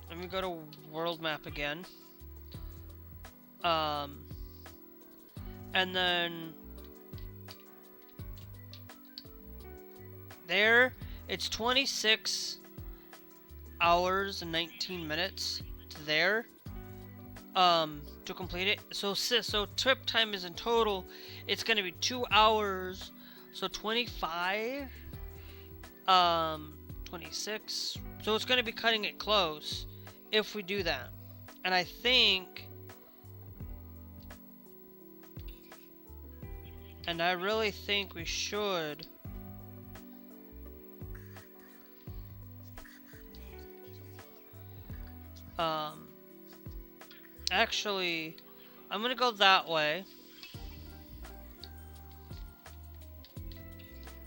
Let me go to world map again. And then there, it's 26 hours and 19 minutes to there, to complete it. So trip time is in total, it's going to be 2 hours, so 25, 26, so it's going to be cutting it close if we do that. And I think, and I really think we should actually, I'm gonna go that way.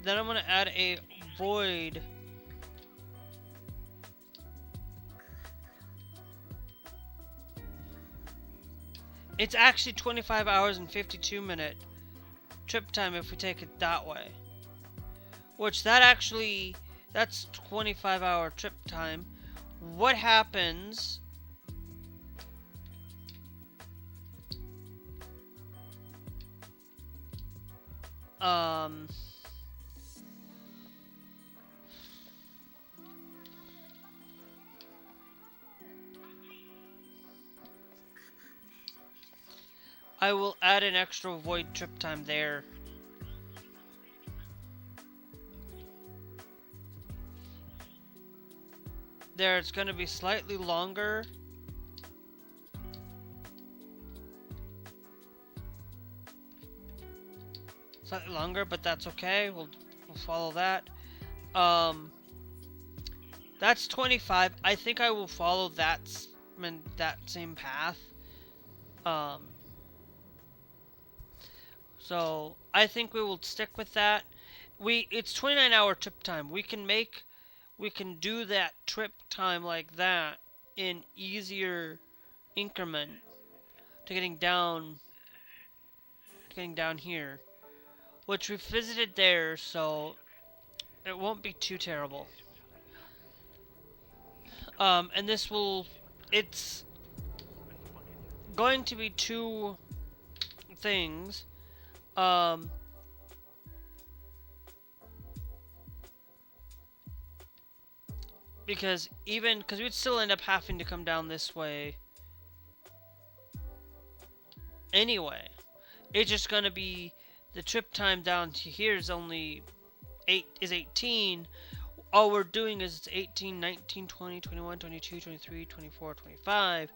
Then I'm gonna add a void. It's actually 25 hours and 52 minute trip time if we take it that way. Which that's 25-hour trip time. What happens I will add an extra void trip time there. There, it's going to be slightly longer. slightly longer, but that's okay. We'll follow that. That's 25. I think I will follow that same path. So I think we will stick with that. It's 29-hour trip time. We can do that trip time like that in easier increment to getting down here, which we visited there, so it won't be too terrible. And it's going to be two things. Because we'd still end up having to come down this way anyway. It's just gonna be the trip time down to here is only 18. All we're doing is 18, 19, 20, 21, 22, 23, 24, 25.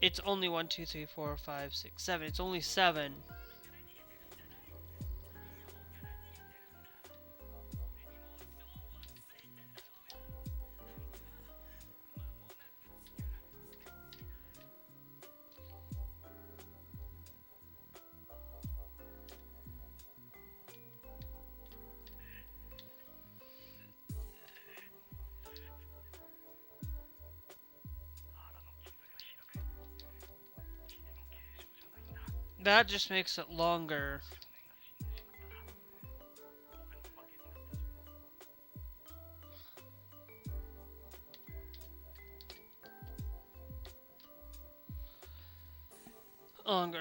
It's only 1, 2, 3, 4, 5, 6, 7. It's only 7. That just makes it longer.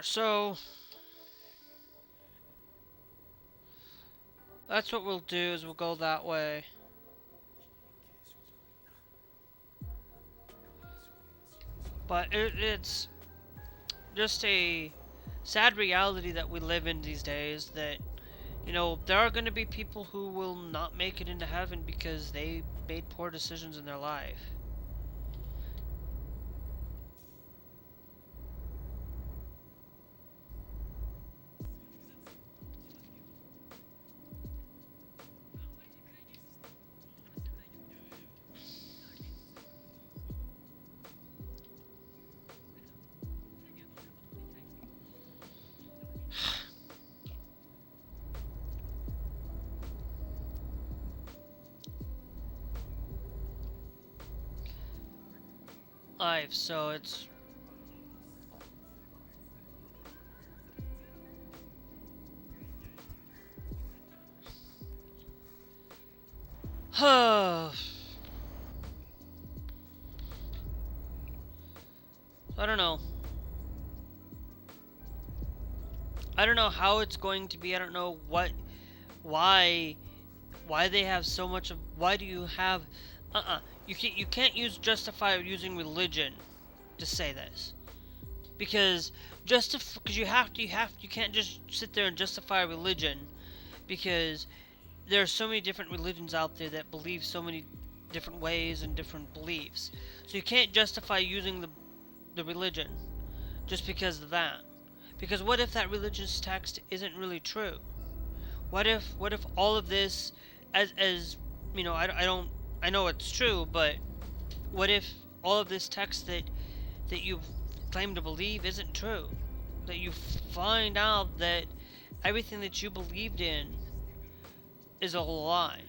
So that's what we'll do, is we'll go that way. But it's just a sad reality that we live in these days, that, you know, there are going to be people who will not make it into heaven because they made poor decisions in their life. Life, so it's I don't know. I don't know how it's going to be. I don't know why they have so much of. Why do you have? You can't justify using religion to say this, because you can't just sit there and justify religion, because there are so many different religions out there that believe so many different ways and different beliefs. So you can't justify using the religion just because of that. Because what if that religious text isn't really true? What if all of this, as you know, I know it's true, but what if all of this text that you claim to believe isn't true? That you find out that everything that you believed in is a lie.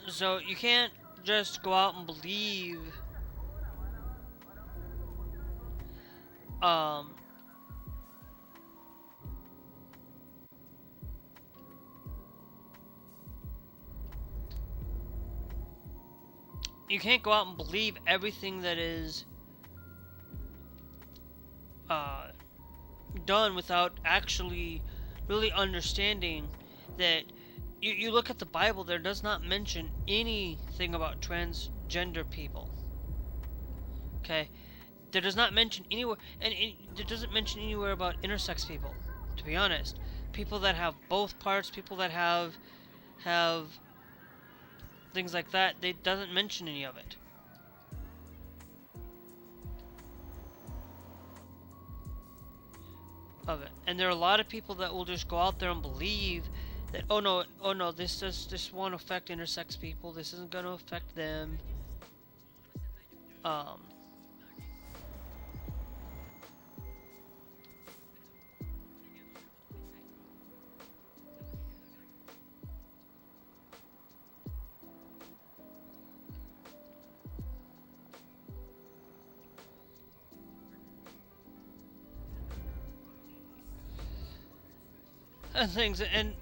So you can't just go out and believe um you can't go out and believe everything that is done without actually really understanding that you look at the Bible, there does not mention anything about transgender people. Okay? There does not mention anywhere, and it doesn't mention anywhere about intersex people, to be honest. People that have both parts, people that have things like that, they doesn't mention any of it. And there are a lot of people that will just go out there and believe that oh no, this won't affect intersex people, this isn't going to affect them. And things, and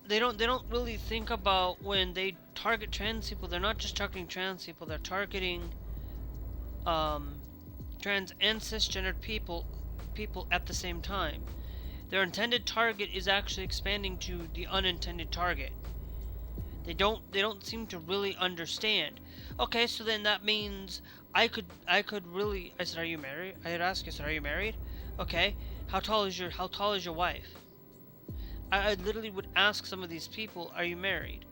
they don't really think about when they target trans people, they're not just targeting trans people, they're targeting trans and cisgendered people at the same time. Their intended target is actually expanding to the unintended target. They don't seem to really understand. Okay, so then that means I could really, I said, are you married? I had asked, I said, are you married? Okay. How tall is your wife? I literally would ask some of these people, are you married?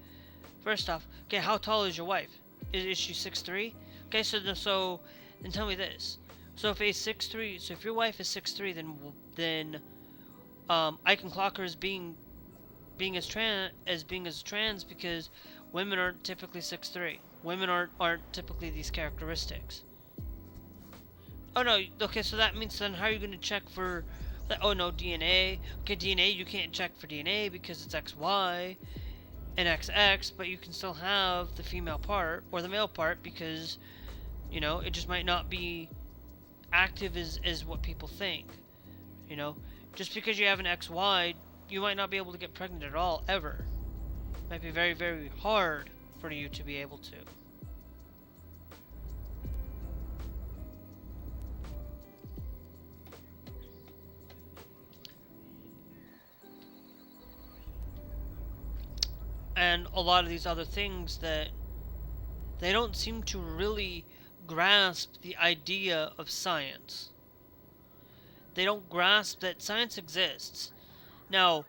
First off, okay, how tall is your wife? Is she 6'3"? Okay, so then tell me this. So if if your wife is 6'3", then I can clock her as being as trans because women aren't typically 6'3". Women aren't typically these characteristics. Oh no, okay, so that means then how are you going to check for that? Oh no, DNA. Okay, DNA, you can't check for DNA because it's XY and XX, but you can still have the female part or the male part because, you know, it just might not be active as what people think. You know, just because you have an XY, you might not be able to get pregnant at all, ever. It might be very, very hard for you to be able to. And a lot of these other things that they don't seem to really grasp the idea of science. They don't grasp that science exists. Now,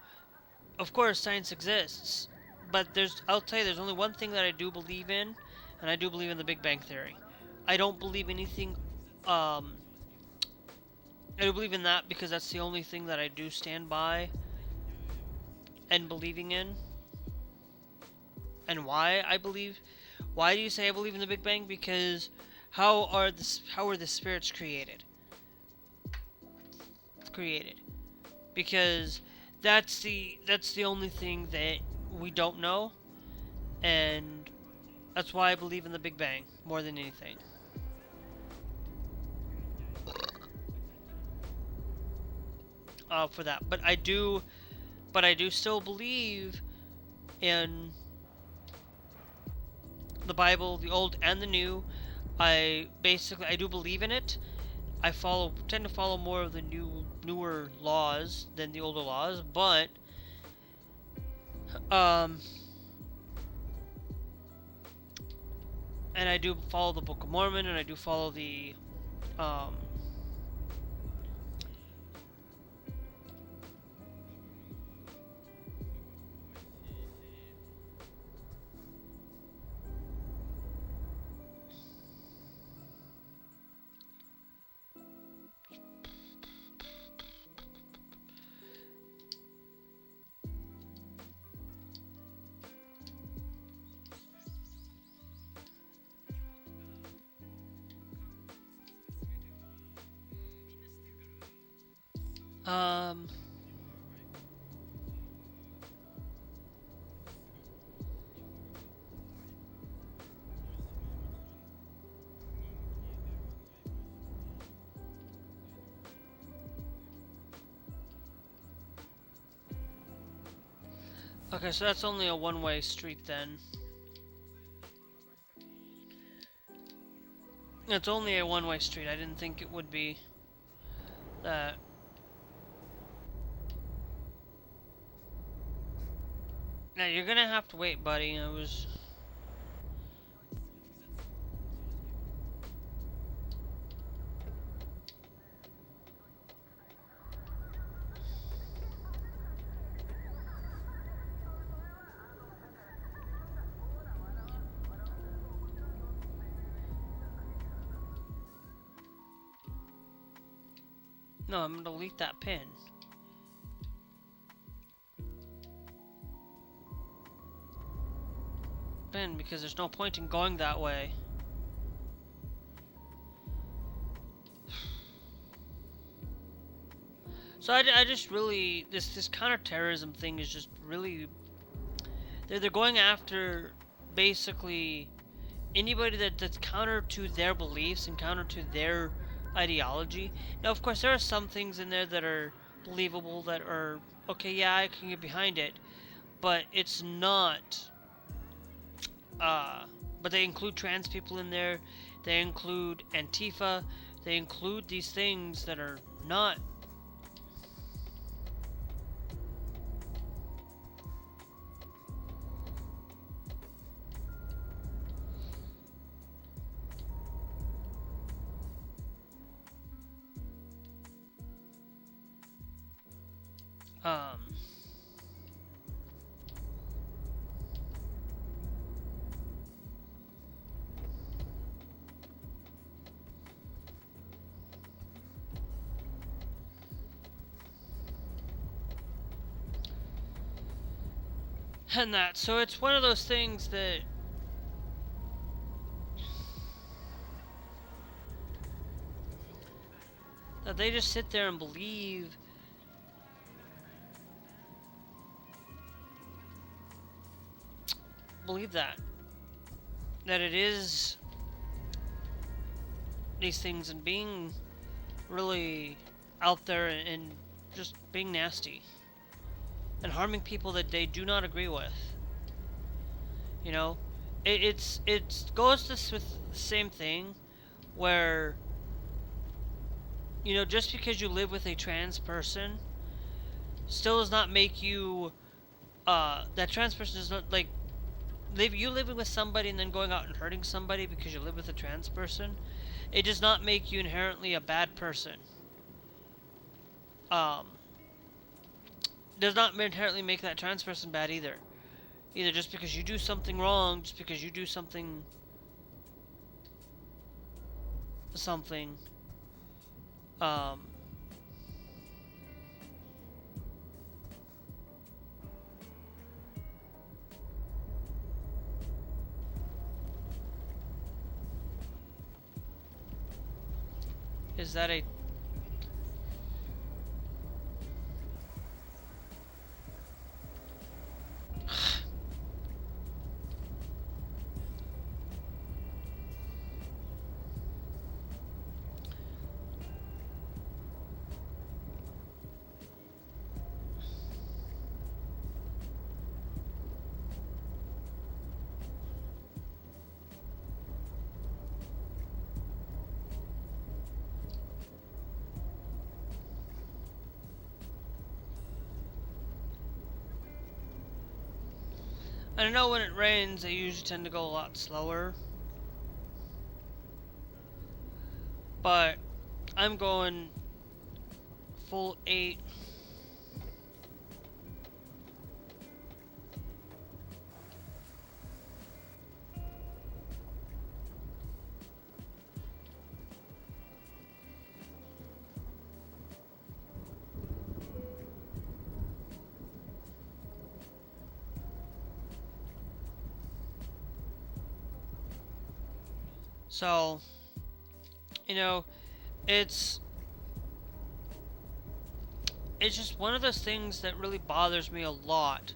of course, science exists, but I'll tell you, there's only one thing that I do believe in, and I do believe in the Big Bang Theory. I don't believe anything, I do believe in that because that's the only thing that I do stand by and believing in. And why do you say I believe in the Big Bang? Because how are the spirits created? Because that's the only thing that we don't know, and that's why I believe in the Big Bang more than anything. For that, but I do still believe in the Bible, the Old and the New. I do believe in it. I tend to follow more of the newer laws than the older laws, but and I do follow the Book of Mormon, and I do follow the okay, so that's only a one-way street then. It's only a one-way street. I didn't think it would be that. Now you're gonna have to wait, buddy. I was. No, I'm gonna delete that pin. Because there's no point in going that way. So I just really this counterterrorism thing is just really they're going after basically anybody that's counter to their beliefs and counter to their ideology. Now, of course, there are some things in there that are believable, that are okay. Yeah, I can get behind it, but it's not. But they include trans people in there. They include Antifa. They include these things that are not. Um, and that. So it's one of those things that they just sit there and believe that it is these things, and being really out there and just being nasty and harming people that they do not agree with. You know, it goes this with the same thing where, you know, just because you live with a trans person still does not make you that trans person does not like you living with somebody and then going out and hurting somebody because you live with a trans person. It does not make you inherently a bad person. Um, does not inherently make that trans person bad either. Either just because you do something wrong, just because you do something, um, is that a I know when it rains, they usually tend to go a lot slower. But I'm going full 8. So, you know, it's just one of those things that really bothers me a lot.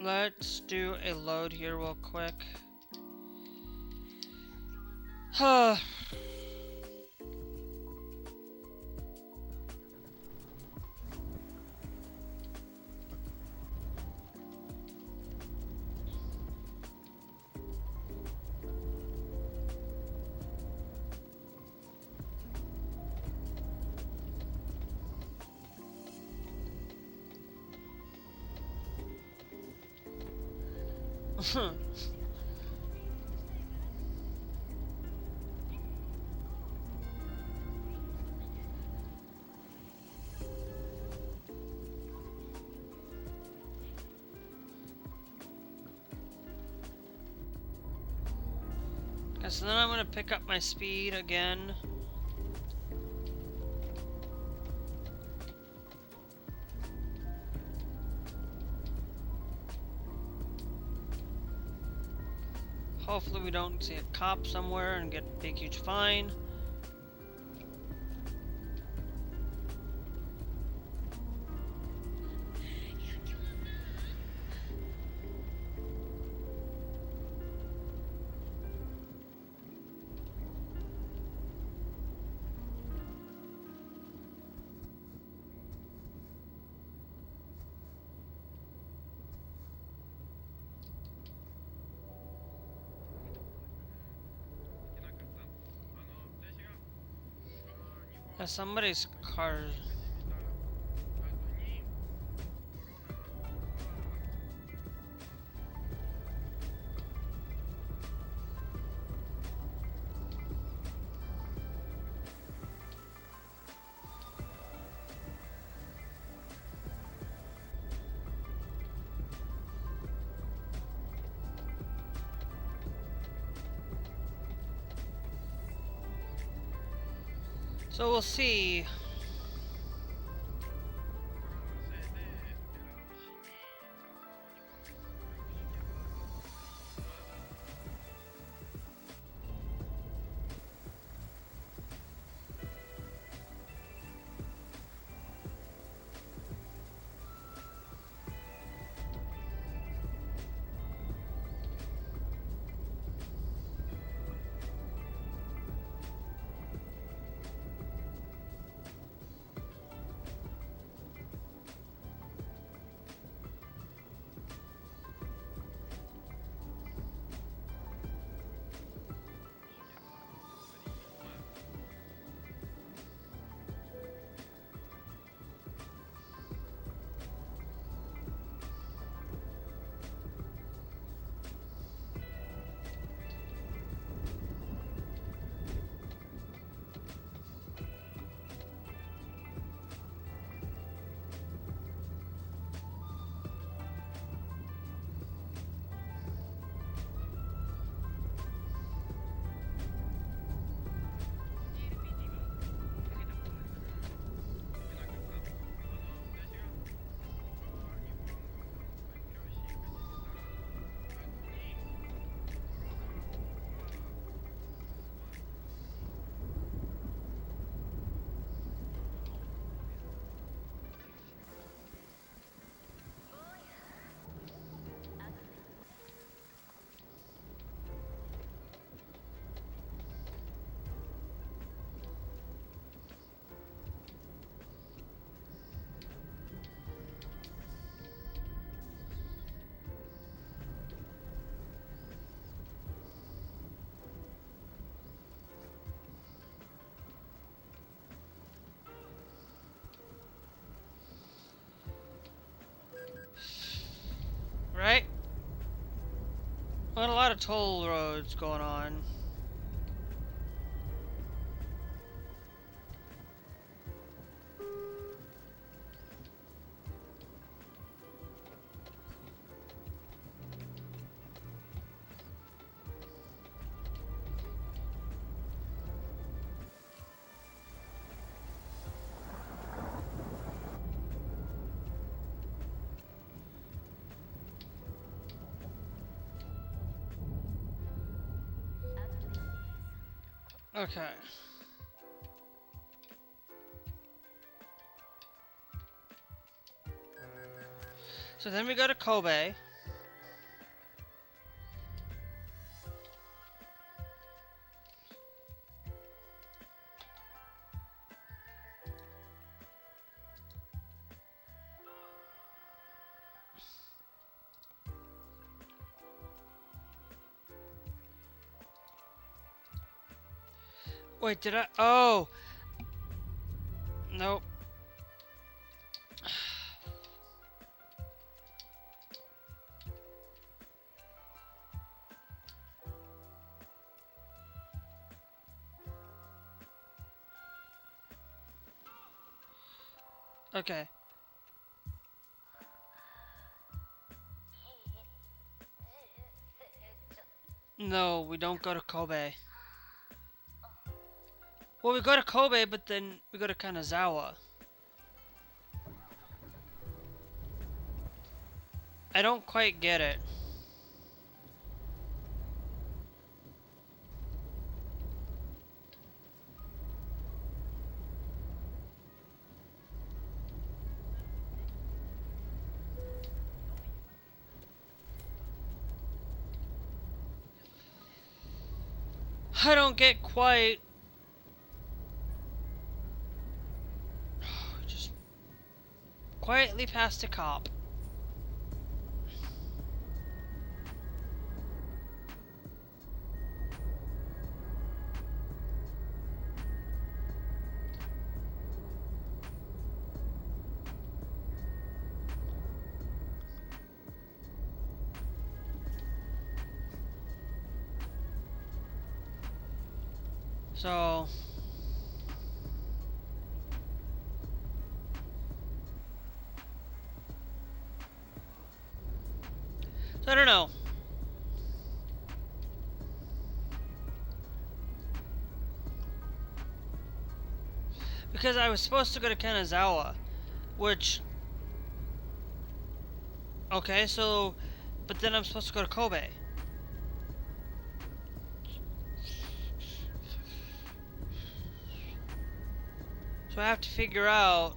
let's do a load here real quick. Huh. So then I'm gonna pick up my speed again. Hopefully we don't see a cop somewhere and get a big huge fine. Somebody's car. So we'll see. Right? We got a lot of toll roads going on. Okay. So then we go to Kobe. Wait, did I? Oh! Nope. Okay. No, we don't go to Kobe. Well, we go to Kobe, but then we go to Kanazawa. I don't quite get it. I don't get quite. Just quietly past a cop. So I don't know. Because I was supposed to go to Kanazawa, which... Okay, so... But then I'm supposed to go to Kobe. So I have to figure out...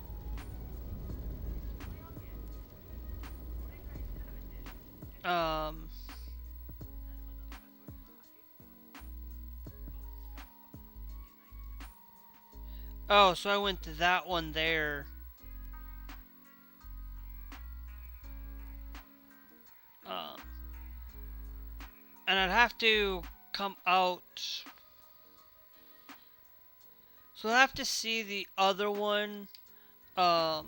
Oh, so I went to that one there. And I'd have to come out. So I'll have to see the other one. That's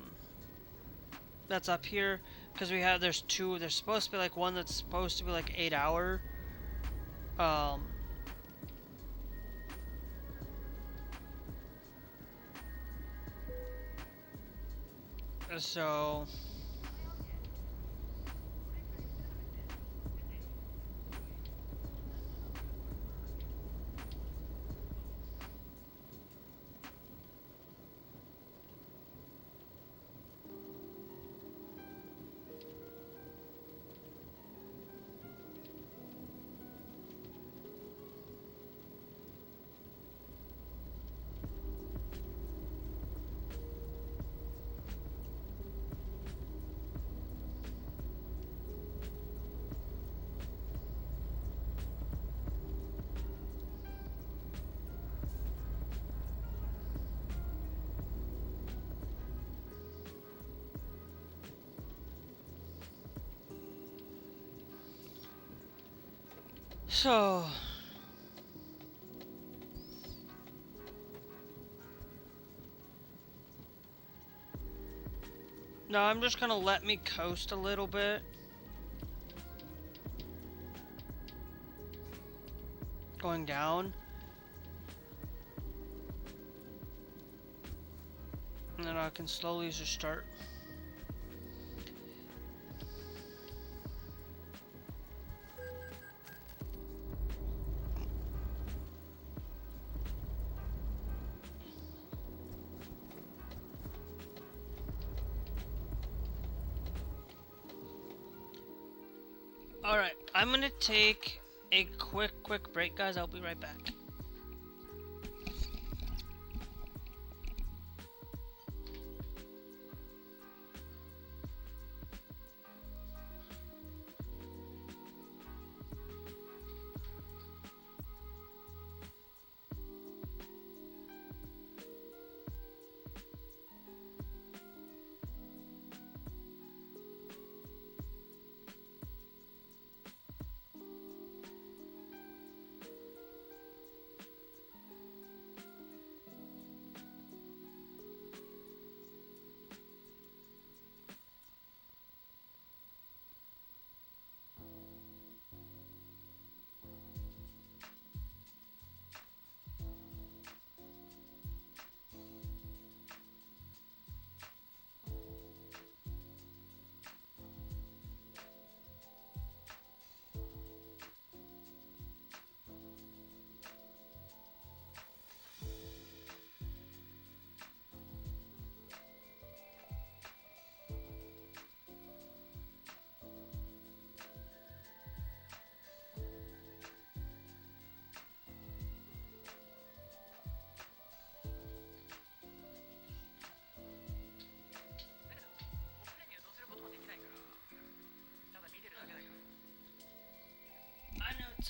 up here. Because there's two. There's supposed to be like one that's supposed to be like 8 hour. So... So... No, I'm just gonna let me coast a little bit. Going down. And then I can slowly just start. Alright, I'm gonna take a quick break, guys. I'll be right back.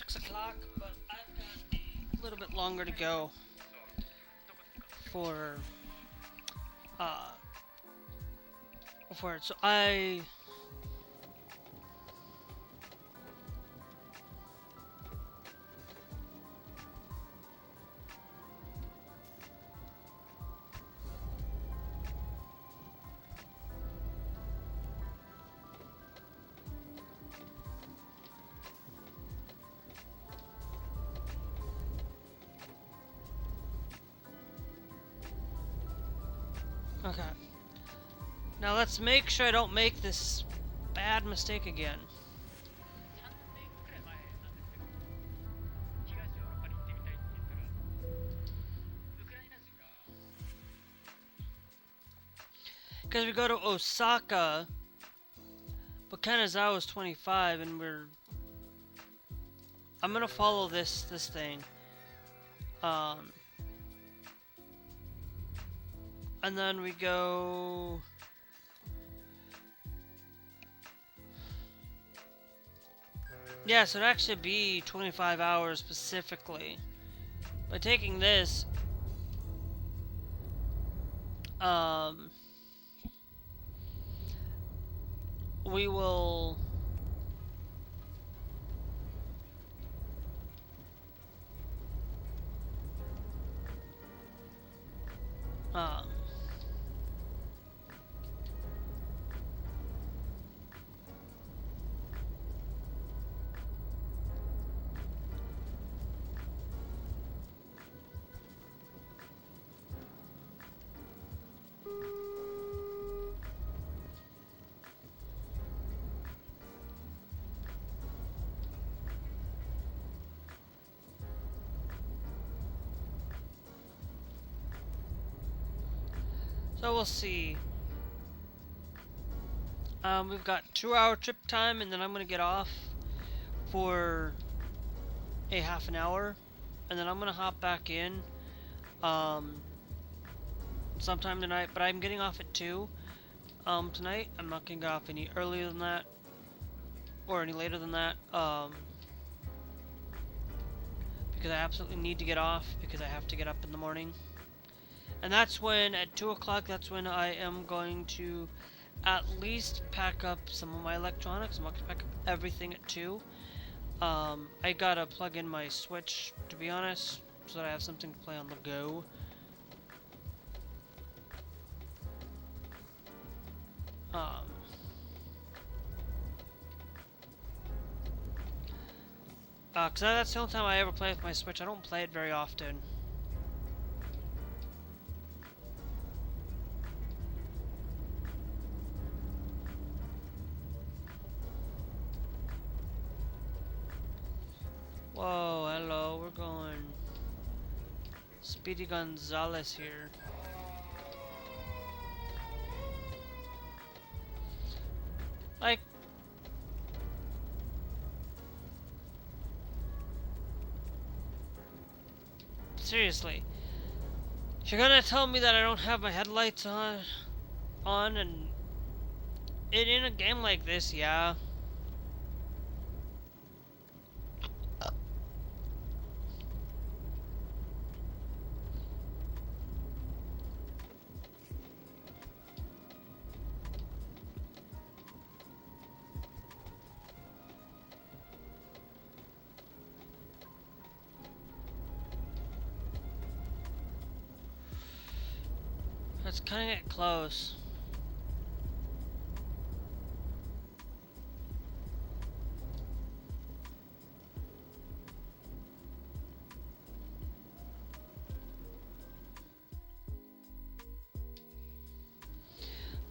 6 o'clock, but I've got a little bit longer to go for it. So okay. Now let's make sure I don't make this bad mistake again. Because we go to Osaka, but Kanazawa is 25, and I'm gonna follow this thing. And then we go. Yeah, so it'd actually be 25 hours specifically. By taking this, we will. So we'll see. We've got 2-hour trip time, and then I'm gonna get off for a half an hour, and then I'm gonna hop back in sometime tonight. But I'm getting off at 2 tonight. I'm not gonna get off any earlier than that or any later than that because I absolutely need to get off because I have to get up in the morning. And that's when, at 2 o'clock, that's when I am going to at least pack up some of my electronics. I'm going to pack up everything at 2. I gotta plug in my Switch, to be honest, so that I have something to play on the go. Cause that's the only time I ever play with my Switch. I don't play it very often. Whoa, hello, we're going Speedy Gonzales here. Like, seriously, you're gonna tell me that I don't have my headlights on and in a game like this, yeah. It's kind of get close.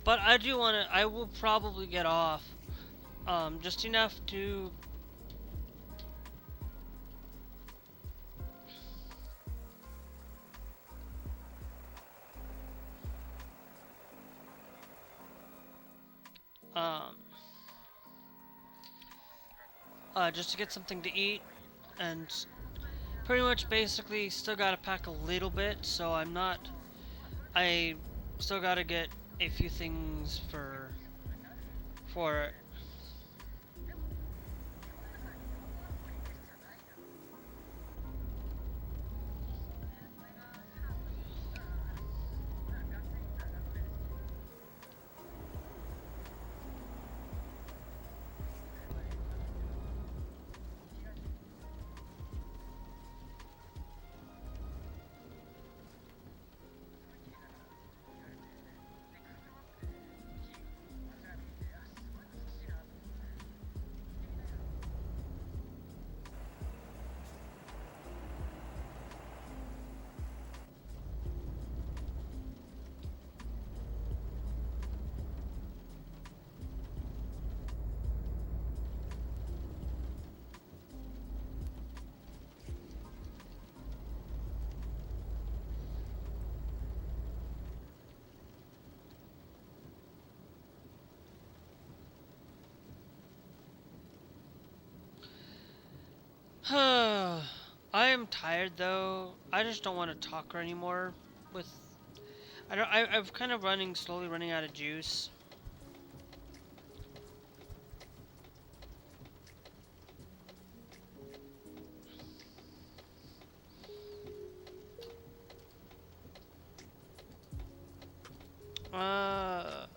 But I do want to, I will probably get off, just enough to just to get something to eat, and pretty much basically still gotta pack a little bit, so I still gotta get a few things for it. I am tired though. I just don't want to talk anymore. With I don't. I've kind of slowly running out of juice. Uh.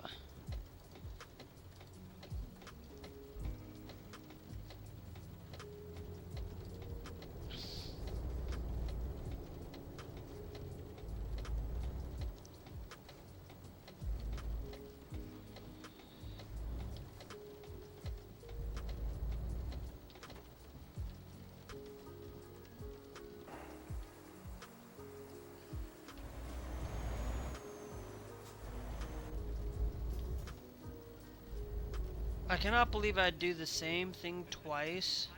I cannot believe I'd do the same thing twice.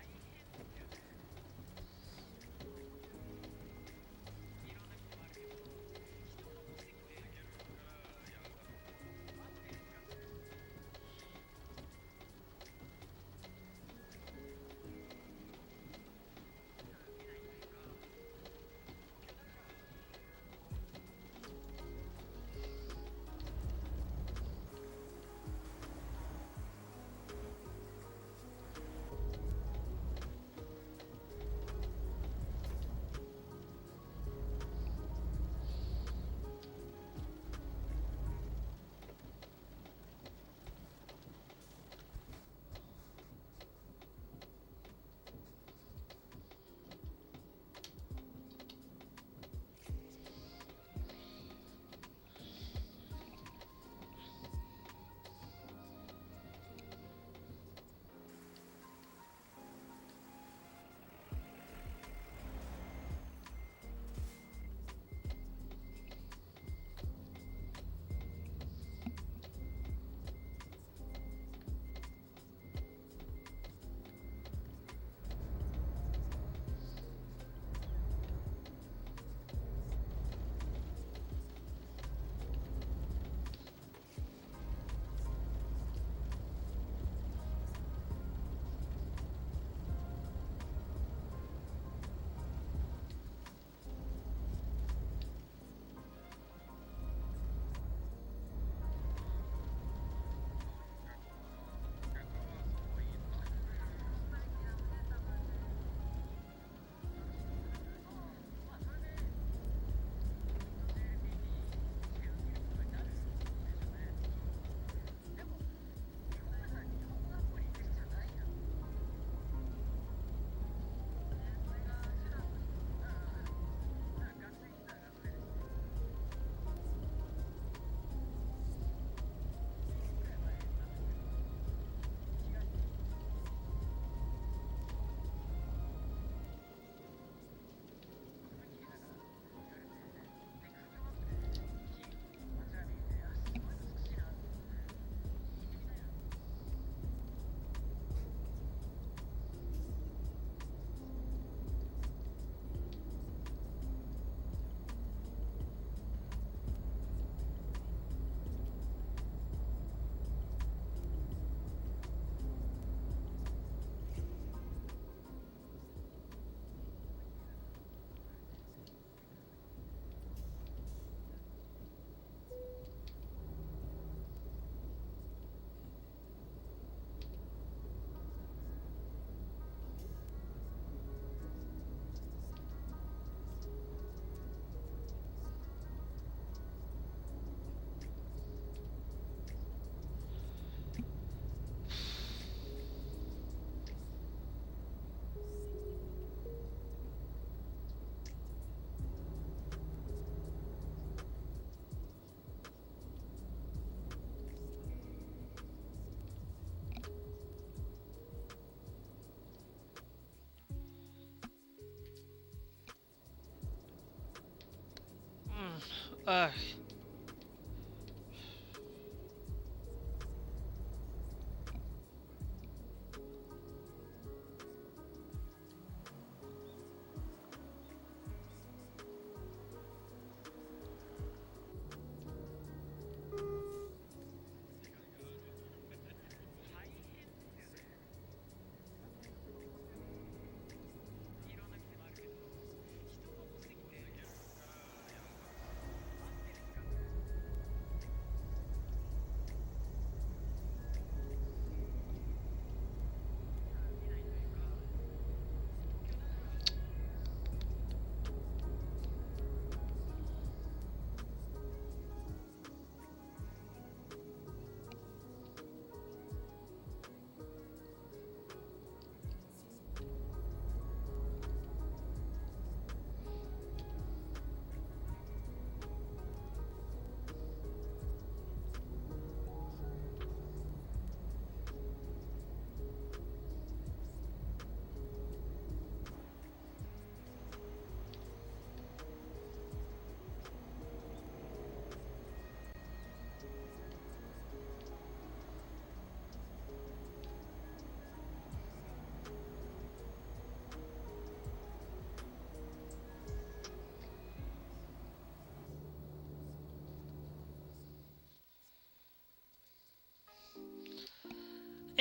Ugh.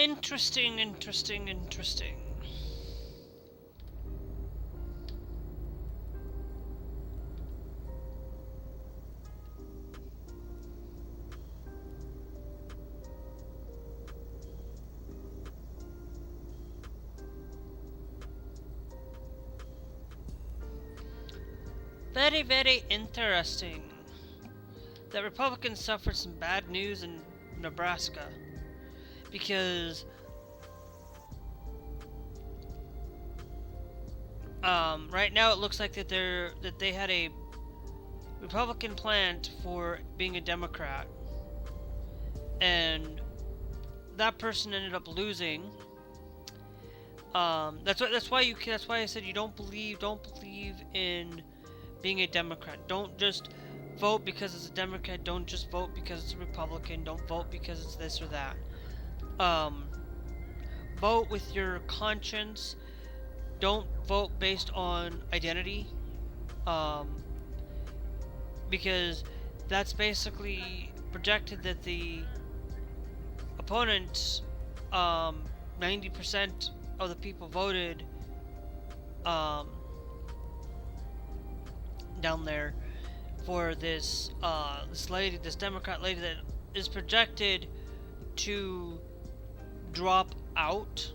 Interesting, interesting, interesting. Very, very interesting. That Republicans suffered some bad news in Nebraska. Because right now it looks like that they had a Republican plant for being a Democrat. And that person ended up losing. That's why I said you don't believe in being a Democrat. Don't just vote because it's a Democrat. Don't just vote because it's a Republican. Don't vote because it's this or that. Vote with your conscience. Don't vote based on identity. Because that's basically projected that the opponents, 90% of the people voted down there for this this Democrat lady that is projected to drop out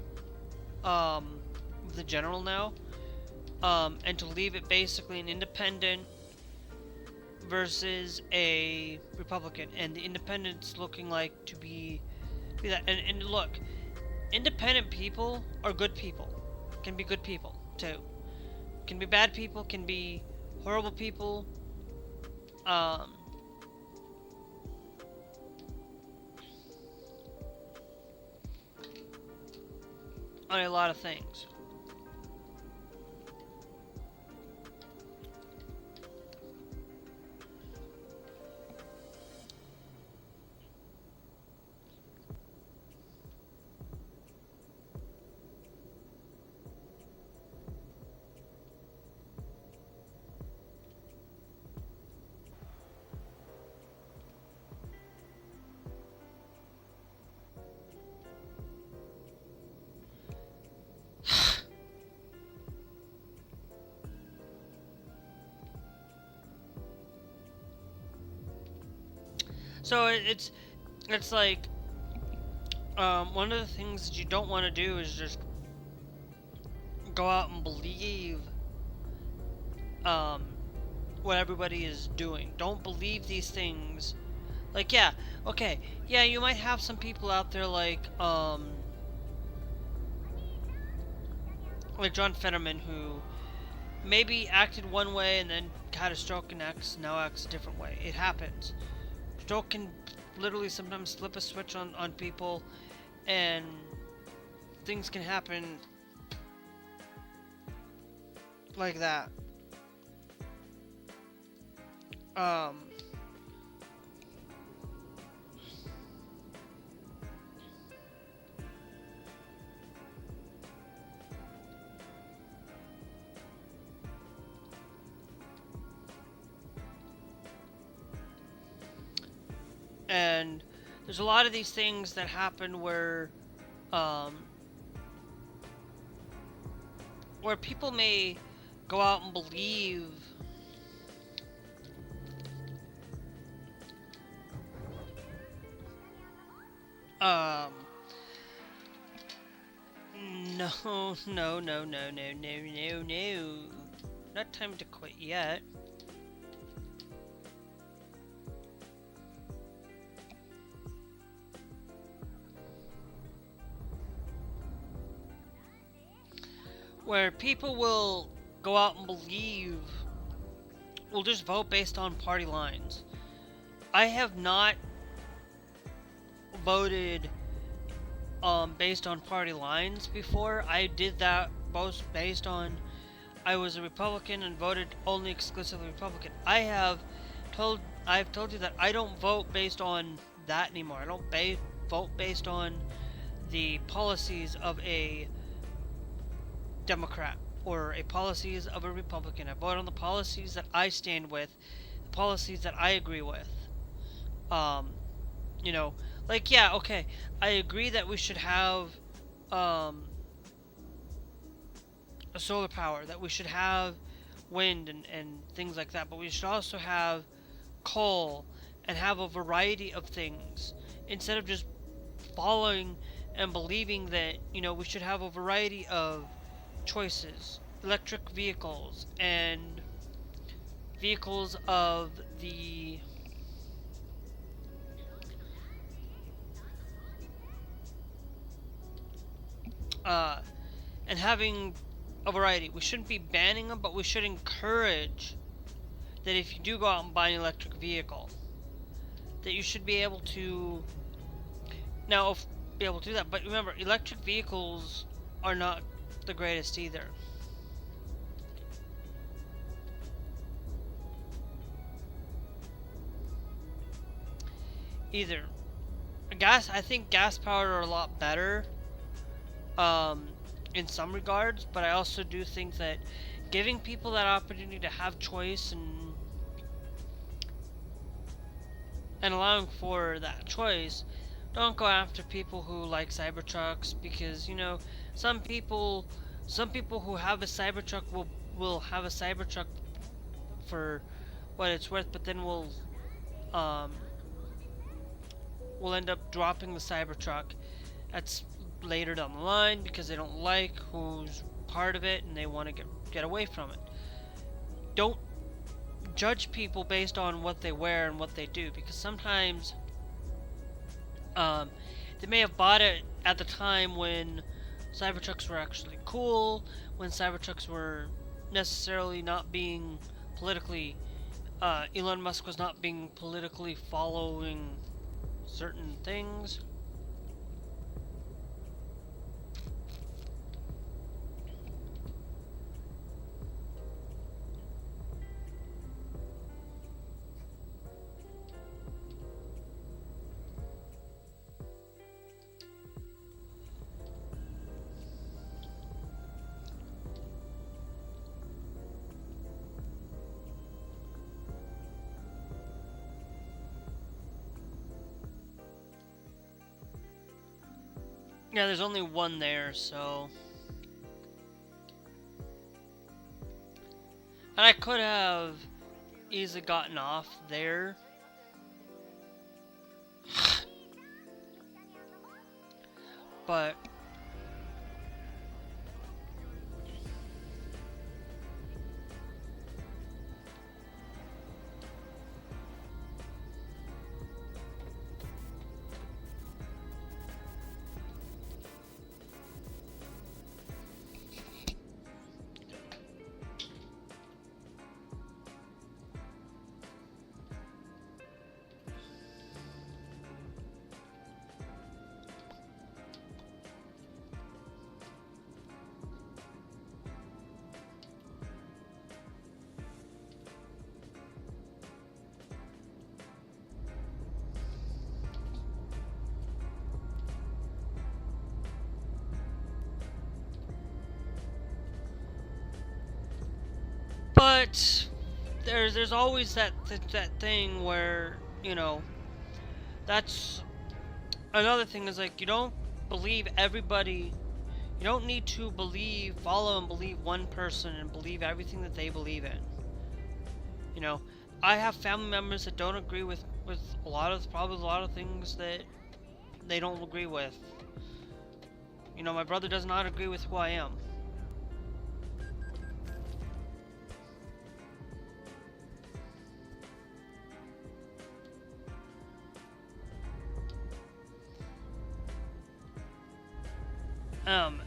the general now, and to leave it basically an independent versus a Republican, and the independents looking like to be that. And look, independent people are good people, can be good people too, can be bad people, can be horrible people. On a lot of things. So it's like one of the things that you don't want to do is just go out and believe what everybody is doing. Don't believe these things. Like, yeah, okay, yeah, you might have some people out there like John Fetterman, who maybe acted one way and then had a stroke and now acts a different way. It happens. Stroke can literally sometimes flip a switch on people, and things can happen like that. And there's a lot of these things that happen where people may go out and believe no. Not time to quit yet. Where people will go out and believe, will just vote based on party lines. I have not voted based on party lines before. I did that both based on I was a Republican and voted only exclusively Republican. I've told you that I don't vote based on that anymore. I don't vote based on the policies of a Democrat or a policies of a Republican. I vote on the policies that I stand with, the policies that I agree with. Like, yeah, okay, I agree that we should have a solar power, that we should have wind and things like that, but we should also have coal and have a variety of things instead of just following and believing that, you know, we should have a variety of choices. Electric vehicles and vehicles of the and having a variety. We shouldn't be banning them, but we should encourage that if you do go out and buy an electric vehicle, that you should be able to now be able to do that. But remember, electric vehicles are not the greatest either. I think gas powered are a lot better in some regards, but I also do think that giving people that opportunity to have choice and allowing for that choice, don't go after people who like Cybertrucks, because, you know, some people who have a Cybertruck will have a Cybertruck for what it's worth, but then will end up dropping the Cybertruck. That's later down the line because they don't like who's part of it and they want to get away from it. Don't judge people based on what they wear and what they do, because sometimes they may have bought it at the time when Cybertrucks were actually cool, when Cybertrucks were necessarily not being politically Elon Musk was not being politically following certain things. Yeah, there's only one there, so... And I could have easily gotten off there. But... But there's always that thing where, you know, that's another thing, is like, you don't believe everybody. You don't need to follow and believe one person and believe everything that they believe in. You know, I have family members that don't agree with a lot of things that they don't agree with. You know, my brother does not agree with who I am.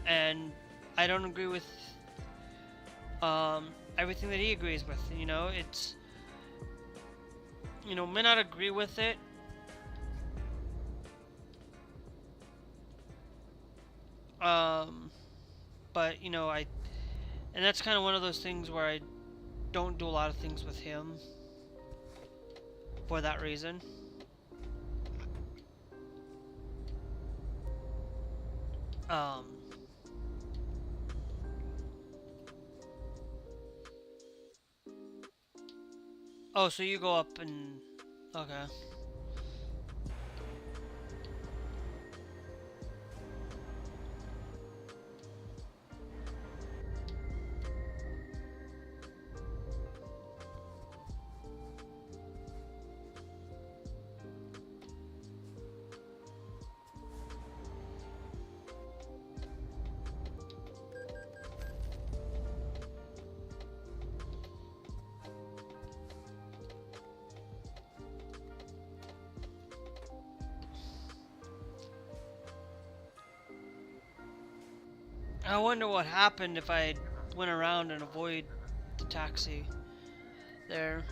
And I don't agree with everything that he agrees with. You know, it's, you know, may not agree with it. But, you know, and that's kind of one of those things where I don't do a lot of things with him for that reason. Oh, so you go up and... Okay. I wonder what happened if I went around and avoid the taxi there.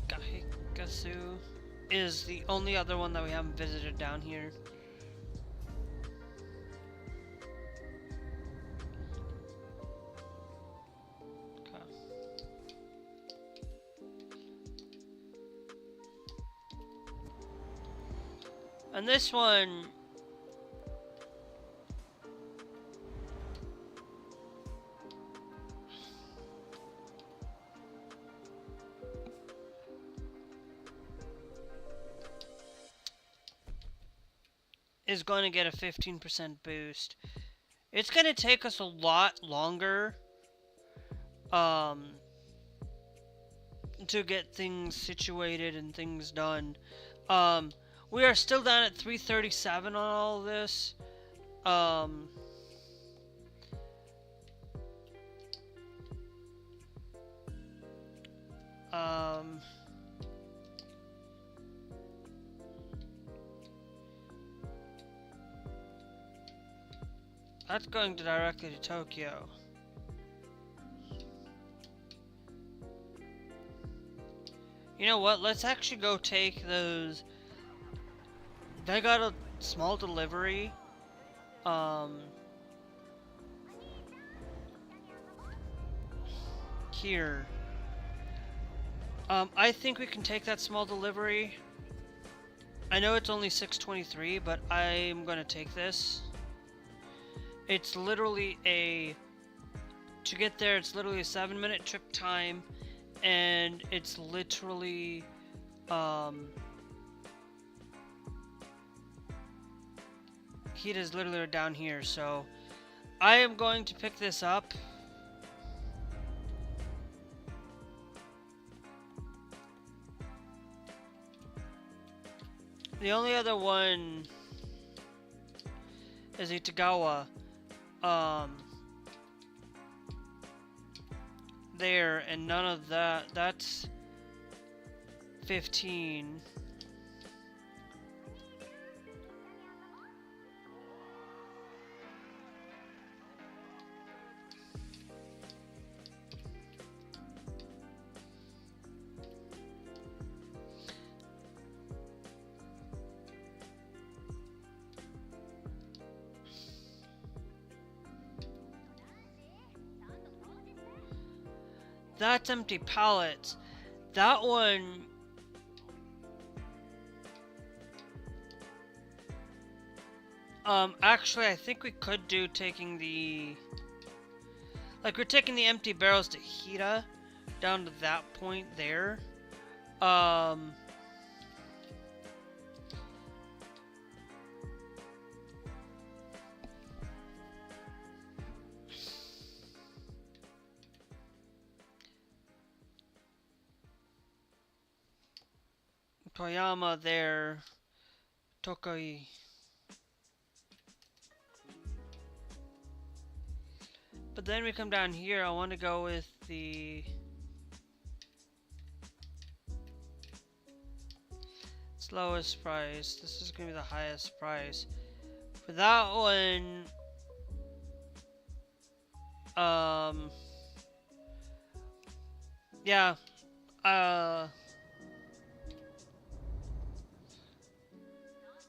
Sakahikasu is the only other one that we haven't visited down here. Okay. And this one is going to get a 15% boost. It's going to take us a lot longer to get things situated and things done. We are still down at 337 on all of this. That's going directly to Tokyo. You know what? Let's actually go take those. They got a small delivery. Here. I think we can take that small delivery. I know it's only 6:23, but I'm gonna take this. It's literally to get there, it's literally a 7-minute trip time, and it's literally, heat is literally down here, so I am going to pick this up. The only other one is Itagawa. There, and none of that. That's 15. That's empty pallets. That one... actually, I think we could do taking the... Like, we're taking the empty barrels to Hira, down to that point there. Toyama there, Tokoi. But then we come down here, I want to go with the lowest price. This is going to be the highest price. For that one, yeah,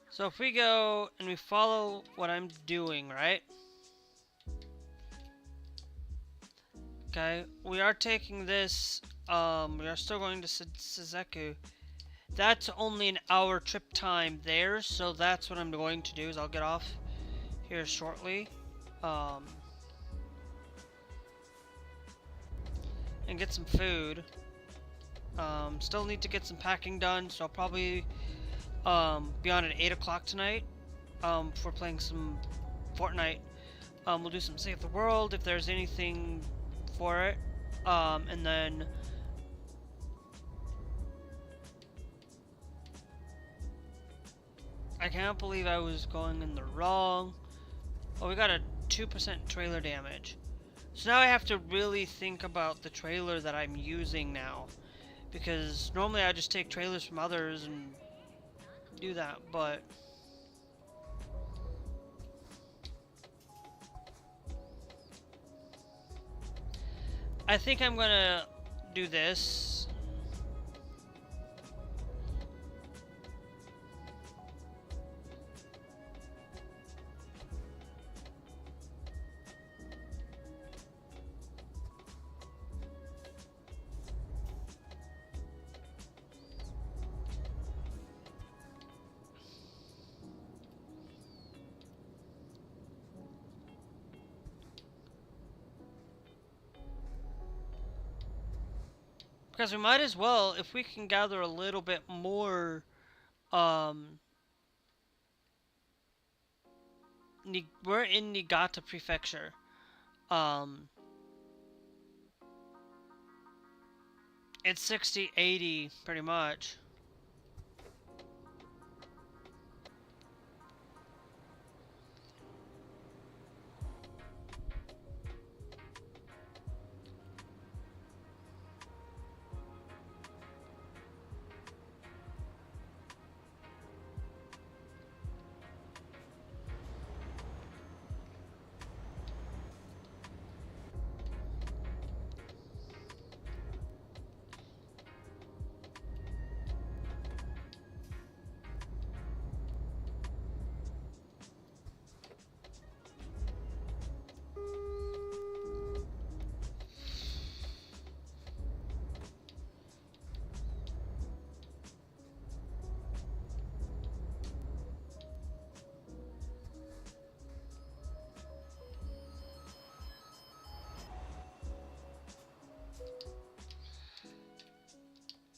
so if we go and we follow what I'm doing, right? Okay, we are taking this, we are still going to Suzeku. That's only an hour trip time there, so that's what I'm going to do, is I'll get off here shortly. And get some food. Still need to get some packing done, so I'll probably beyond at 8 o'clock tonight. For playing some Fortnite. We'll do some Save the World if there's anything for it. And then I can't believe I was going in the wrong. Oh, we got a 2% trailer damage. So now I have to really think about the trailer that I'm using now. Because normally I just take trailers from others and do that, but I think I'm gonna do this. Because we might as well, if we can gather a little bit more, we're in Niigata Prefecture. It's 60, 80, pretty much.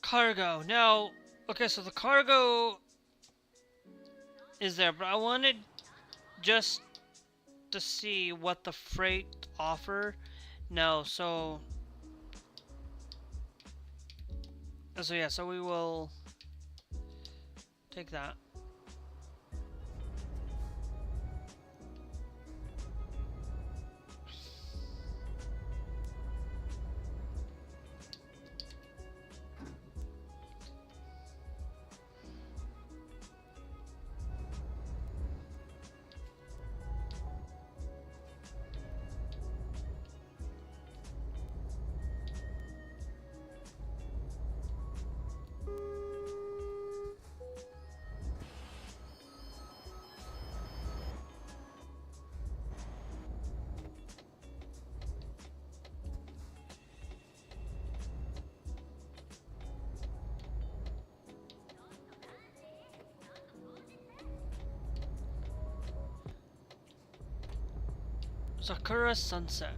Cargo. Now, okay, so the cargo is there, but I wanted just to see what the freight offer. No, so yeah, so we will take that. Sakura Sunset.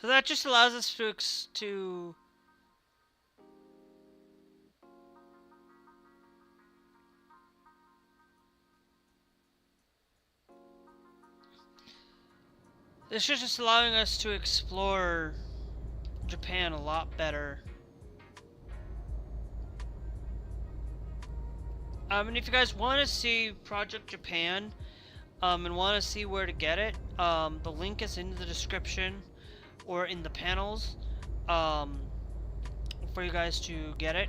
So that just allows us to this is just allowing us to explore Japan a lot better. And if you guys want to see Project Japan, and want to see where to get it, the link is in the description or in the panels, for you guys to get it.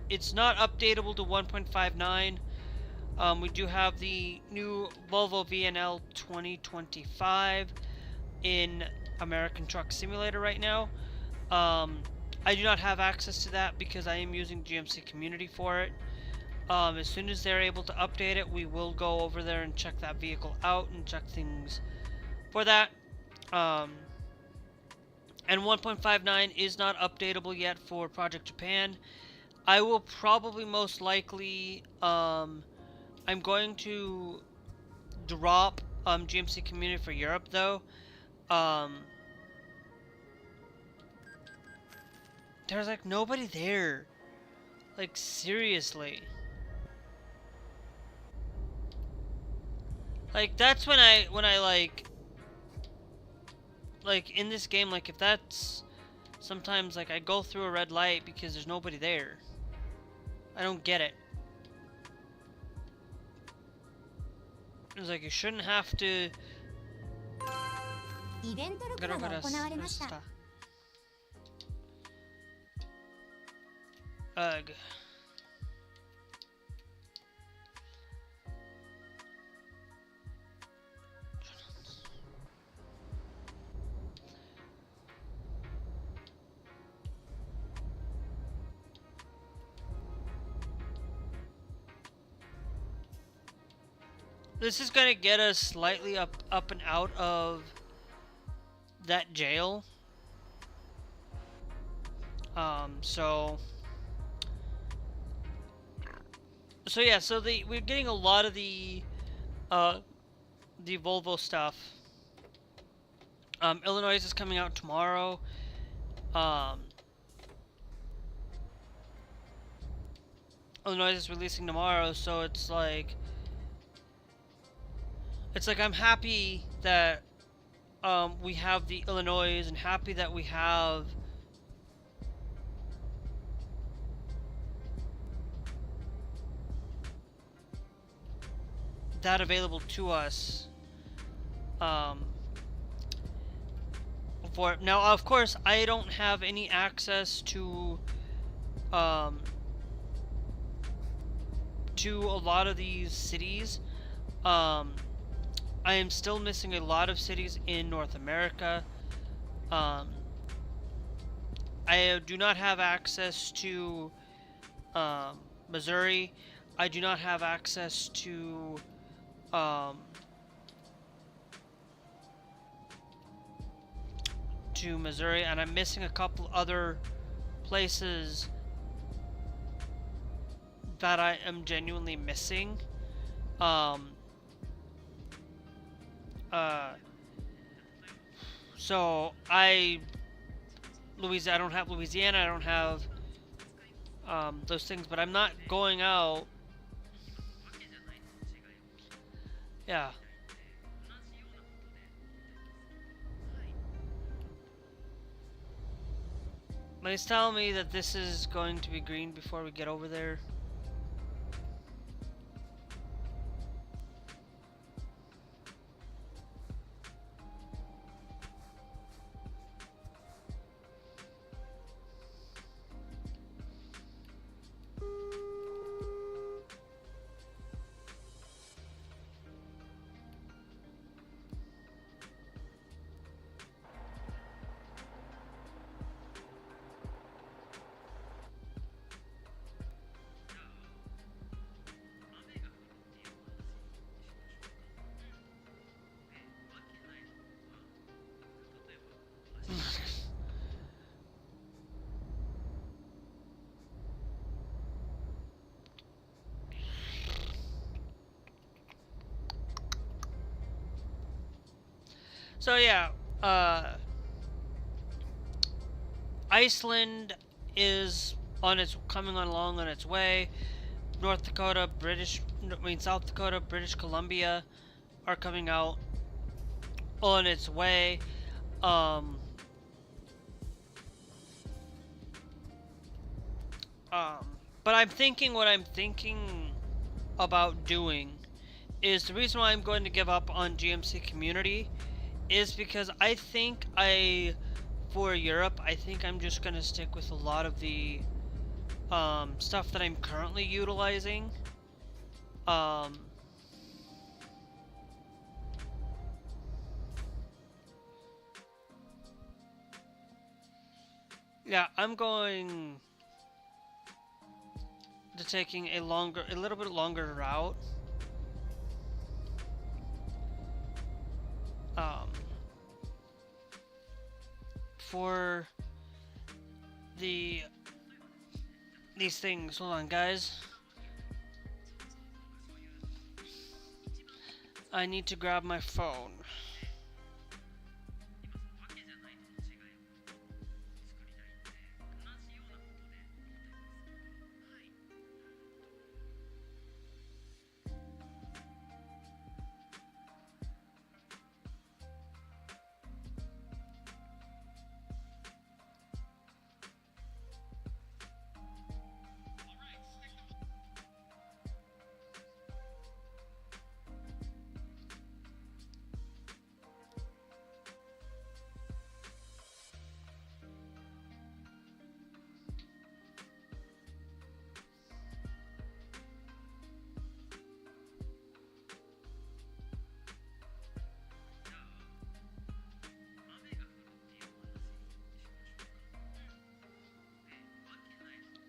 It's not updatable to 1.59. We do have the new Volvo VNL 2025 in American Truck Simulator right now. I do not have access to that because I am using GMC Community for it. As soon as they're able to update it, we will go over there and check that vehicle out and check things for that. And 1.59 is not updatable yet for Project Japan. I will probably most likely, I'm going to drop GMC community for Europe though, there's like nobody there. Like seriously. Like that's when I like in this game, like if that's sometimes like I go through a red light because there's nobody there. I don't get it. It's like you shouldn't have to イベント録画が行われました。 Ugh. This is gonna get us slightly up and out of that jail. So yeah, so we're getting a lot of the Volvo stuff. Illinois is coming out tomorrow. Illinois is releasing tomorrow, so it's like I'm happy that we have the Illinois and happy that we have that available to us. For now, of course, I don't have any access to a lot of these cities. I am still missing a lot of cities in North America. I do not have access to Missouri. I do not have access to Missouri, and I'm missing a couple other places that I am genuinely missing. So I don't have Louisiana, I don't have those things, but I'm not going out. Yeah. But he's telling me that this is going to be green before we get over there. So yeah, Iceland is coming along on its way. South Dakota, British Columbia are coming out on its way. But I'm thinking what I'm thinking about doing is the reason why I'm going to give up on GMC Community is because I think for Europe, I think I'm just going to stick with a lot of the stuff that I'm currently utilizing. Yeah, I'm going to taking a little bit longer route. For these things. Hold on, guys. I need to grab my phone.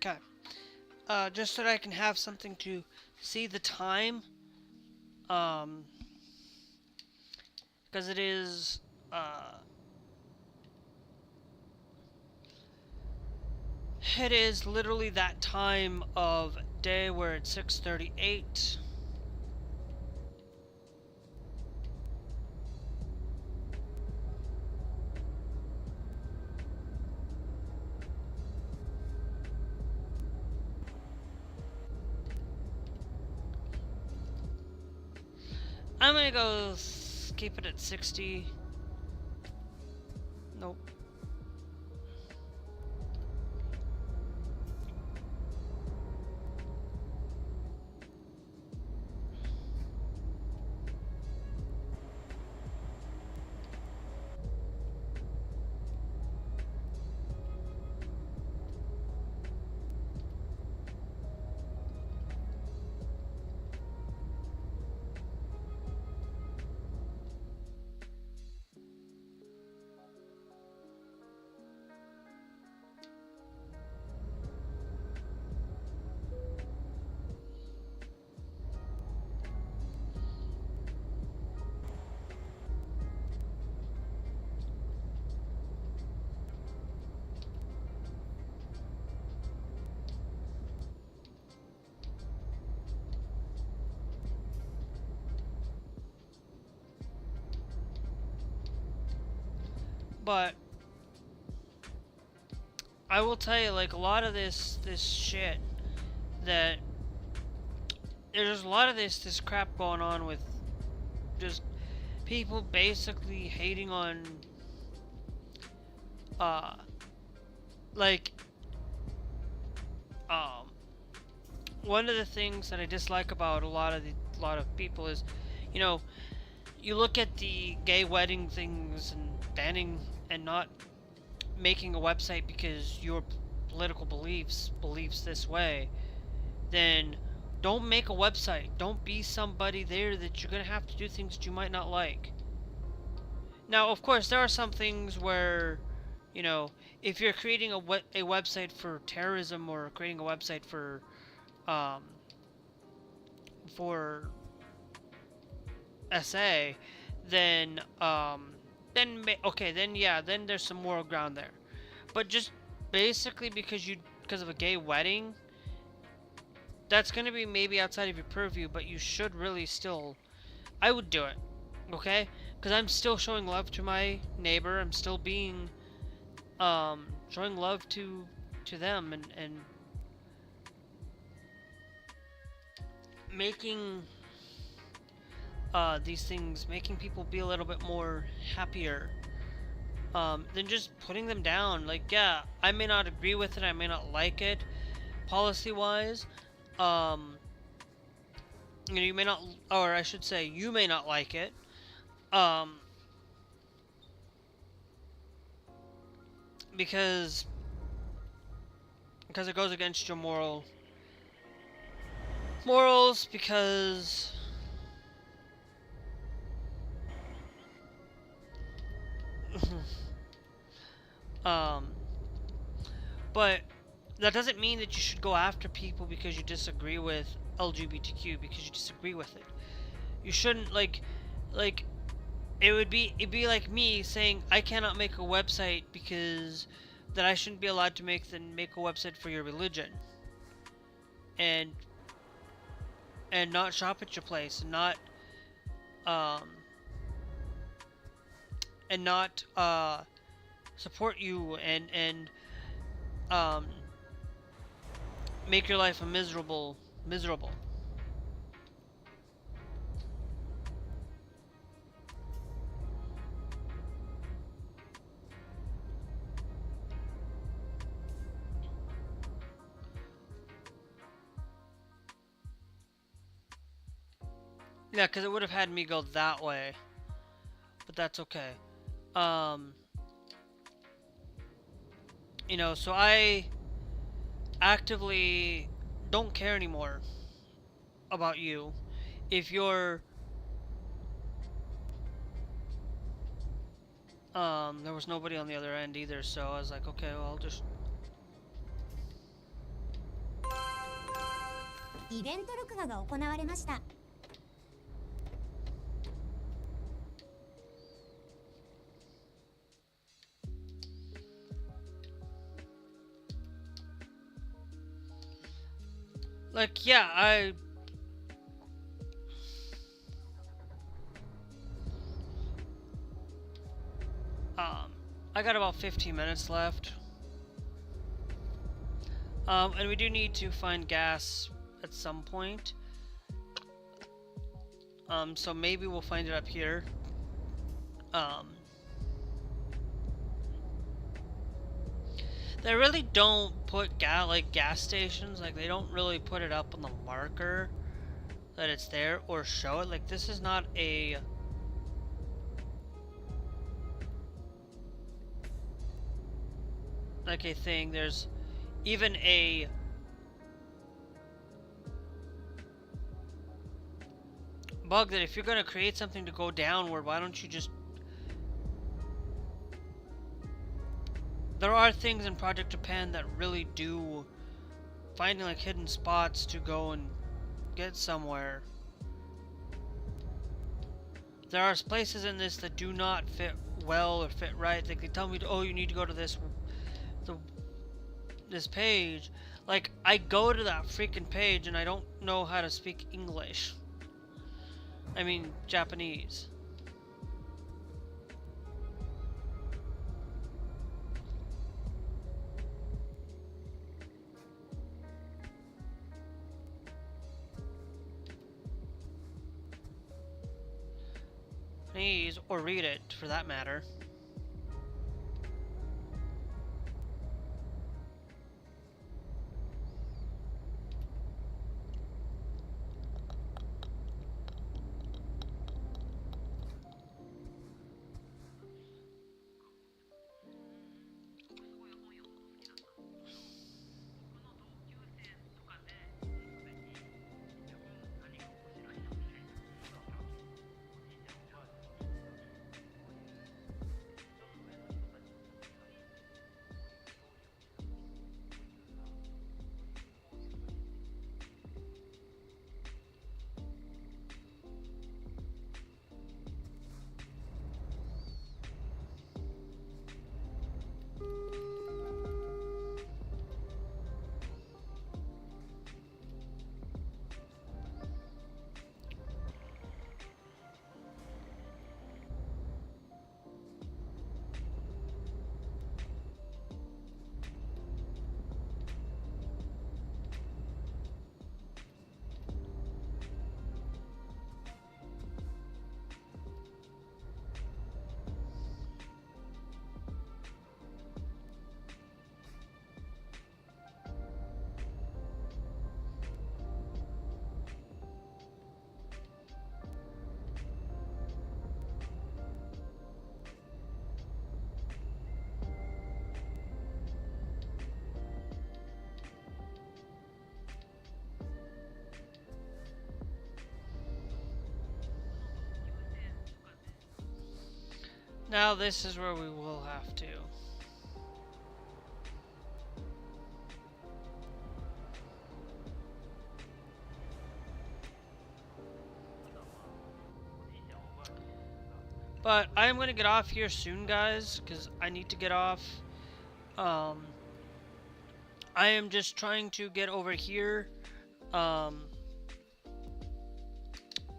Okay. Just so that I can have something to see the time. Because it is, it is literally that time of day where it's 6:38. I'm gonna go keep it at 60. Nope. But I will tell you, like, a lot of this shit that there's a lot of this crap going on with just people basically hating on like one of the things that I dislike about a lot of people is, you know, you look at the gay wedding things and banning and not making a website because your political beliefs this way, then don't make a website. Don't be somebody there that you're gonna have to do things that you might not like. Now, of course, there are some things where, you know, if you're creating a website for terrorism or creating a website for SA, then okay, then yeah, then there's some moral ground there. But just basically because of a gay wedding, that's gonna be maybe outside of your purview, but you should really still, I would do it, okay? Because I'm still showing love to my neighbor. I'm still being showing love to them and making these things, making people be a little bit more happier than just putting them down. Like, yeah, I may not agree with it, I may not like it policy wise, you know, you may not, or I should say you may not like it, because it goes against your morals, because but that doesn't mean that you should go after people because you disagree with LGBTQ, because you disagree with it. You shouldn't, like it'd be like me saying I cannot make a website because that I shouldn't be allowed to make a website for your religion, and not shop at your place, and not and not support you and um, make your life a miserable. Yeah, because it would have had me go that way, but that's okay. You know, so I actively don't care anymore about you. If you're there was nobody on the other end either, so I was like, okay, well, I'll just イベント録画が行われました。 like, yeah, I got about 15 minutes left. And we do need to find gas at some point. So maybe we'll find it up here. They really don't put gas stations, like they don't really put it up on the marker that it's there or show it. Like, this is not a thing. There's even a bug that if you're gonna create something to go downward, why don't you just... There are things in Project Japan that really do finding like hidden spots to go and get somewhere. There are places in this that do not fit well or fit right. Like, they tell me, oh, you need to go to this page. Like, I go to that freaking page and I don't know how to speak English. I mean, Japanese. Japanese, or read it, for that matter. Now this is where we will have to. But I am going to get off here soon, guys, because I need to get off. I am just trying to get over here, and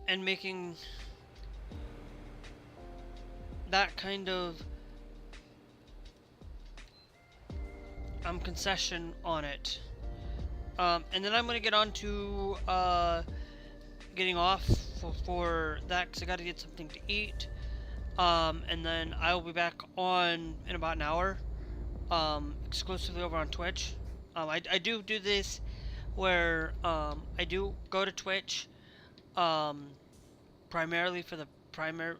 making that kind of concession on it. And then I'm gonna get on to getting off for that because I got to get something to eat. And then I will be back on in about an hour, exclusively over on Twitch. I do this where I do go to Twitch primarily for the primary.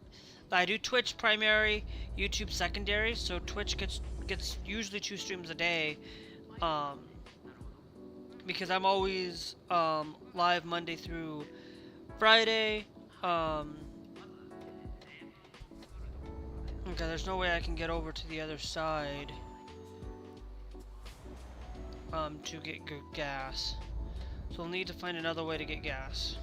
I do Twitch primary, YouTube secondary. So Twitch gets usually 2 streams a day, because I'm always live Monday through Friday. Okay, there's no way I can get over to the other side to get good gas. So we'll need to find another way to get gas.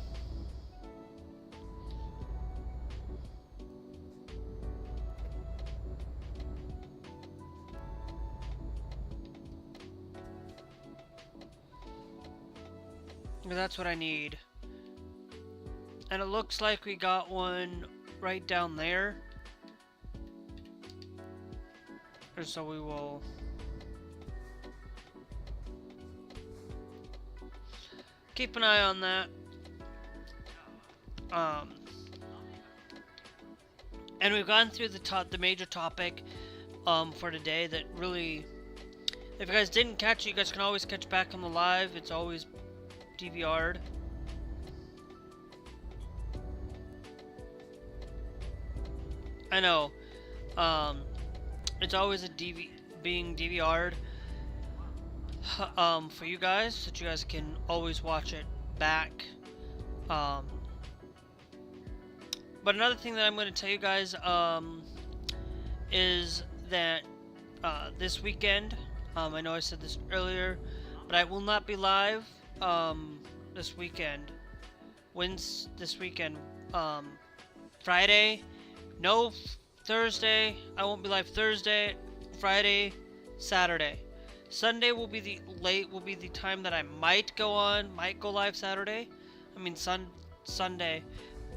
That's what I need. And it looks like we got one right down there. So we will keep an eye on that. And we've gone through the major topic for today that really, if you guys didn't catch it, you guys can always catch back on the live. It's always DVR'd. I know. It's always being DVR'd for you guys, so that you guys can always watch it back. But another thing that I'm going to tell you guys is that this weekend, I know I said this earlier, but I will not be live this weekend. This weekend, Friday, no. Thursday, I won't be live Thursday, Friday, Saturday. Sunday will be the time that I might go live Saturday. I mean Sunday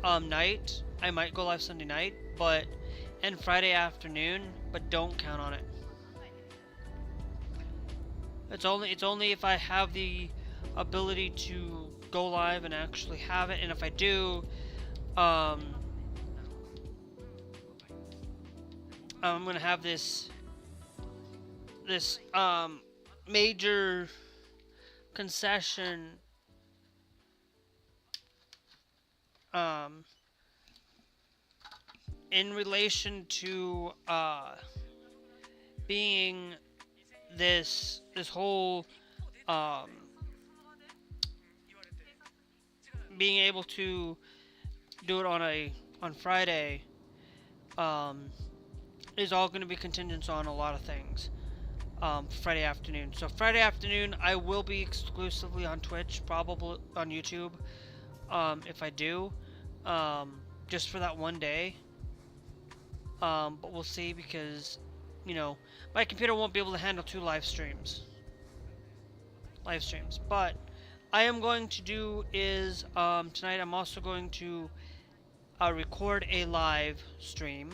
night. I might go live Sunday night, and Friday afternoon, but don't count on it. It's only if I have the ability to go live and actually have it, and if I do, I'm gonna have this major concession in relation to being this whole being able to do it on Friday is all going to be contingent on a lot of things. Friday afternoon. So Friday afternoon, I will be exclusively on Twitch, probably on YouTube, if I do, just for that one day. But we'll see, because, my computer won't be able to handle 2 live streams. But I am going to do is, tonight I'm also going to record a live stream.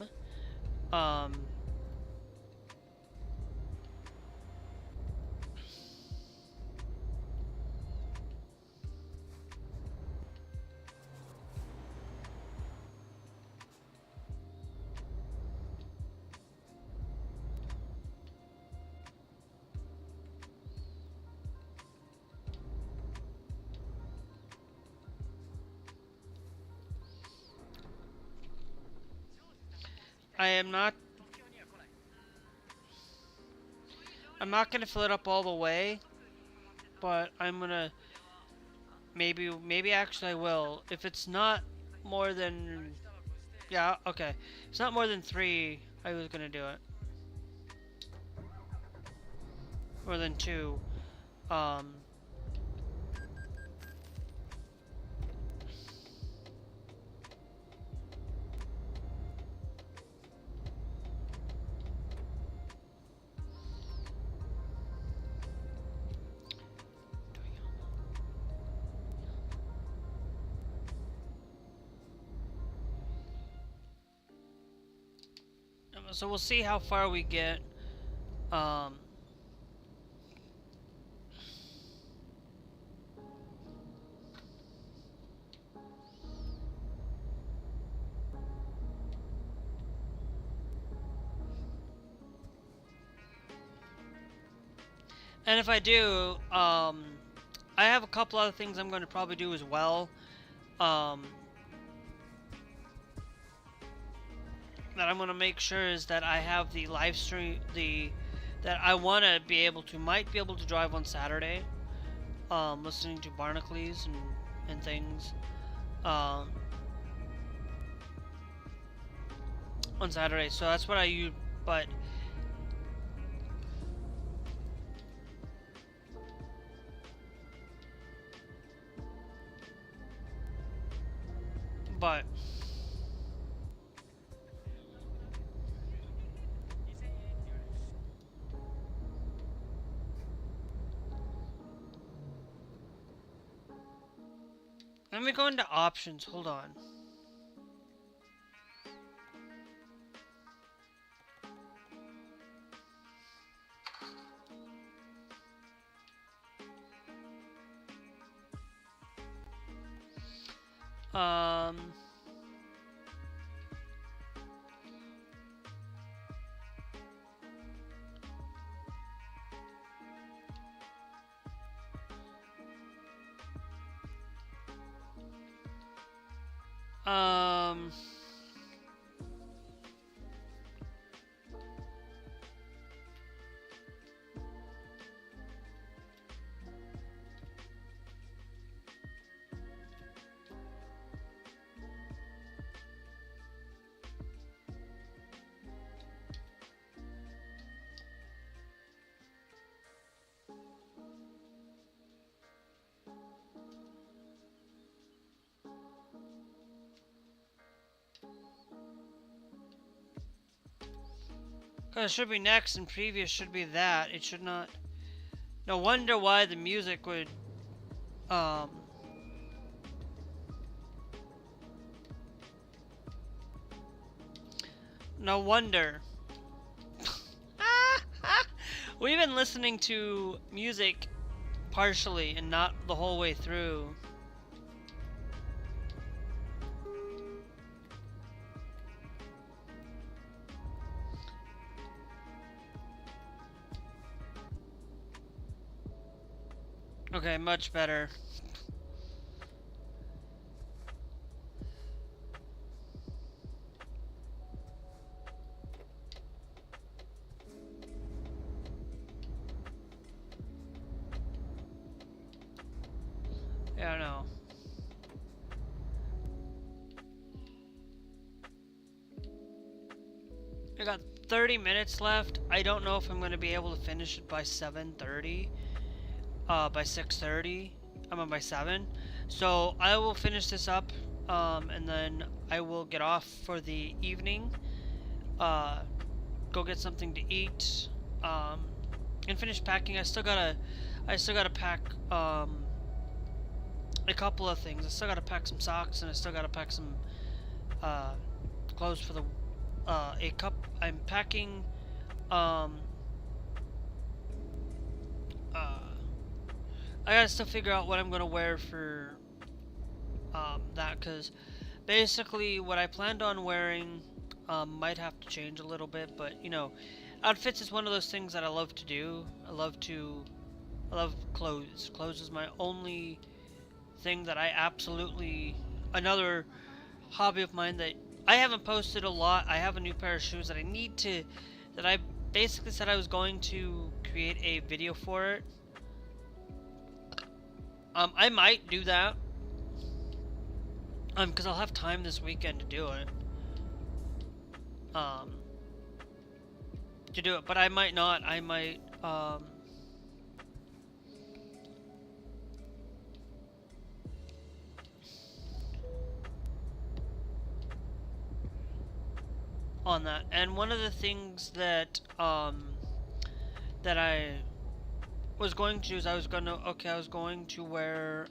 I'm not gonna fill it up all the way, but I'm gonna maybe actually I will. If it's not more than, yeah, okay. If it's not more than 3, I was gonna do it. More than 2. So we'll see how far we get. Um, and if I do, I have a couple other things I'm going to probably do as well. That I'm going to make sure is that I have the live stream, that I want to be able to, might be able to drive on Saturday, listening to Barnacles and things, on Saturday. So that's what I use, but let me go into options. Hold on. Um, um, it should be next and previous should be that. It should not. No wonder why the music would, no wonder. We've been listening to music partially and not the whole way through. Okay, much better. Yeah, I know. I got 30 minutes left. I don't know if I'm going to be able to finish it by 7:30. By 6:30. By 7. So I will finish this up, and then I will get off for the evening. Go get something to eat, and finish packing. I still gotta pack, a couple of things. I still gotta pack some socks, and I still gotta pack some, clothes for the, I'm packing, I gotta still figure out what I'm gonna wear for that, because basically what I planned on wearing might have to change a little bit, but you know, outfits is one of those things that I love to do. I love clothes. Clothes is my only thing that I absolutely, another hobby of mine that I haven't posted a lot. I have a new pair of shoes that I basically said I was going to create a video for it. I might do that. Because I'll have time this weekend to do it. But I might not. I might, on that. And one of the things that, that I was going to do is I was going to wear,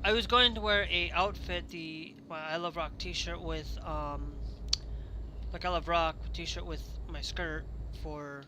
I was going to wear a outfit, the I Love Rock t-shirt with like I Love Rock t-shirt with my skirt for.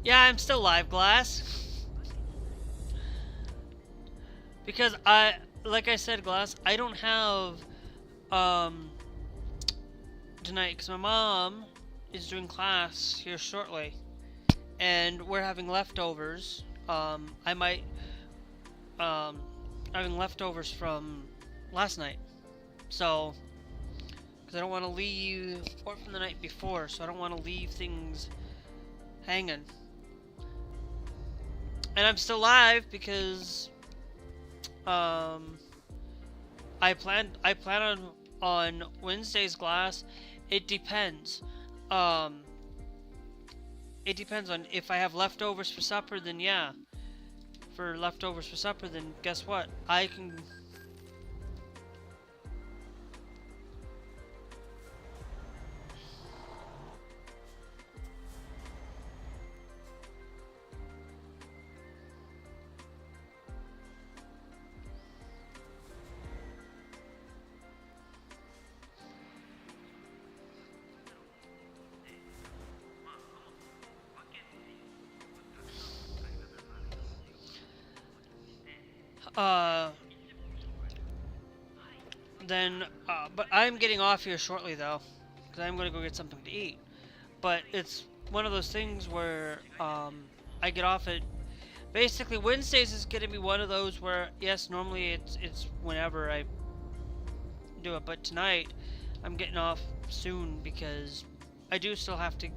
Yeah, I'm still live, Glass. Because like I said, Glass, I don't have um tonight because my mom is doing class here shortly, and we're having leftovers. I might having leftovers from last night, so because I don't want to leave, or from the night before, so I don't want to leave things hanging. And I'm still live because I plan on Wednesday's, Glass. It depends. Um, it depends on if I have leftovers for supper. Then yeah, for leftovers for supper. Then guess what? I can. But I'm getting off here shortly though, because I'm gonna go get something to eat. But it's one of those things where I get off at basically Wednesdays is gonna be one of those where yes, normally it's whenever I do it, but tonight I'm getting off soon because I do still have to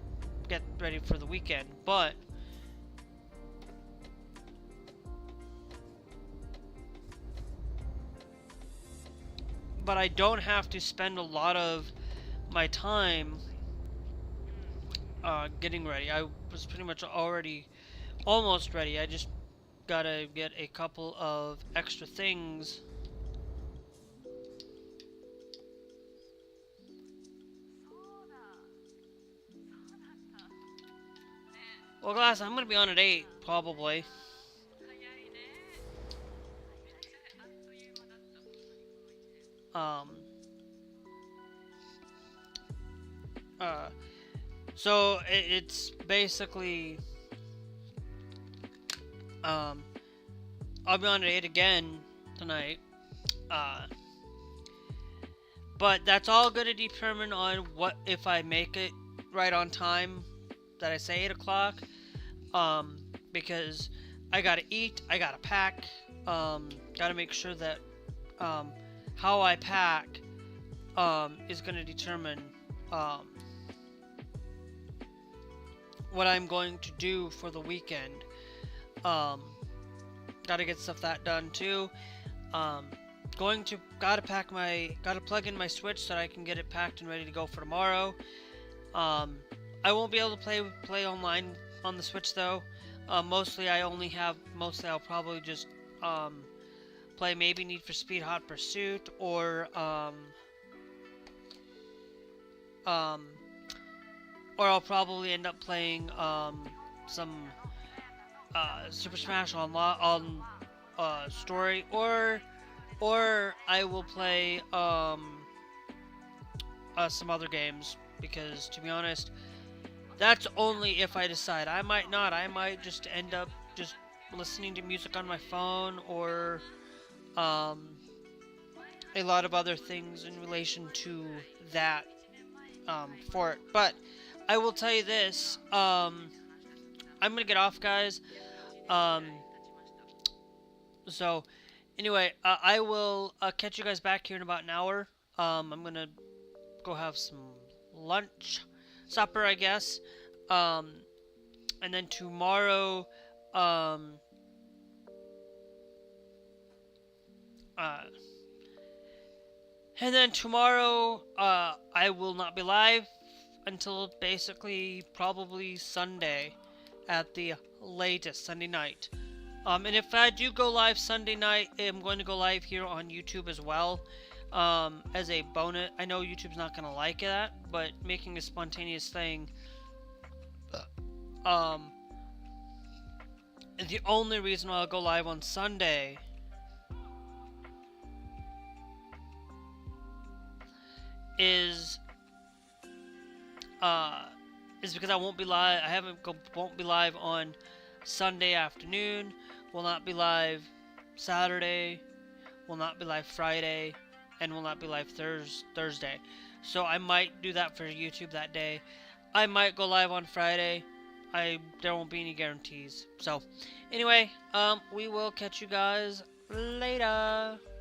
get ready for the weekend, but I don't have to spend a lot of my time getting ready. I was pretty much already almost ready. I just gotta get a couple of extra things. Well, Glass, I'm gonna be on at 8, probably. Um, so it's basically, I'll be on at 8 again tonight. But that's all gonna determine on what if I make it right on time that I say 8 o'clock. Because I gotta eat, I gotta pack, gotta make sure that, how I pack, is gonna determine, what I'm going to do for the weekend. Gotta get stuff that done too. Gotta plug in my Switch so that I can get it packed and ready to go for tomorrow. I won't be able to play online on the Switch though. Mostly I'll probably just play maybe Need for Speed Hot Pursuit or I'll probably end up playing some Super Smash on story, or I will play some other games, because to be honest, that's only if I decide. I might not. I might just end up just listening to music on my phone, or a lot of other things in relation to that for it. But I will tell you this. I'm gonna get off, guys. So anyway, I will catch you guys back here in about an hour. I'm gonna go have some supper, I guess. And then tomorrow, I will not be live until basically probably Sunday at the latest, Sunday night. And if I do go live Sunday night, I'm going to go live here on YouTube as well, as a bonus. I know YouTube's not going to like that, but making a spontaneous thing, the only reason why I'll go live on Sunday is because I won't be live. Won't be live on Sunday afternoon. Will not be live Saturday. Will not be live Friday, and will not be live Thursday. So I might do that for YouTube that day. I might go live on Friday. There won't be any guarantees. So anyway, we will catch you guys later.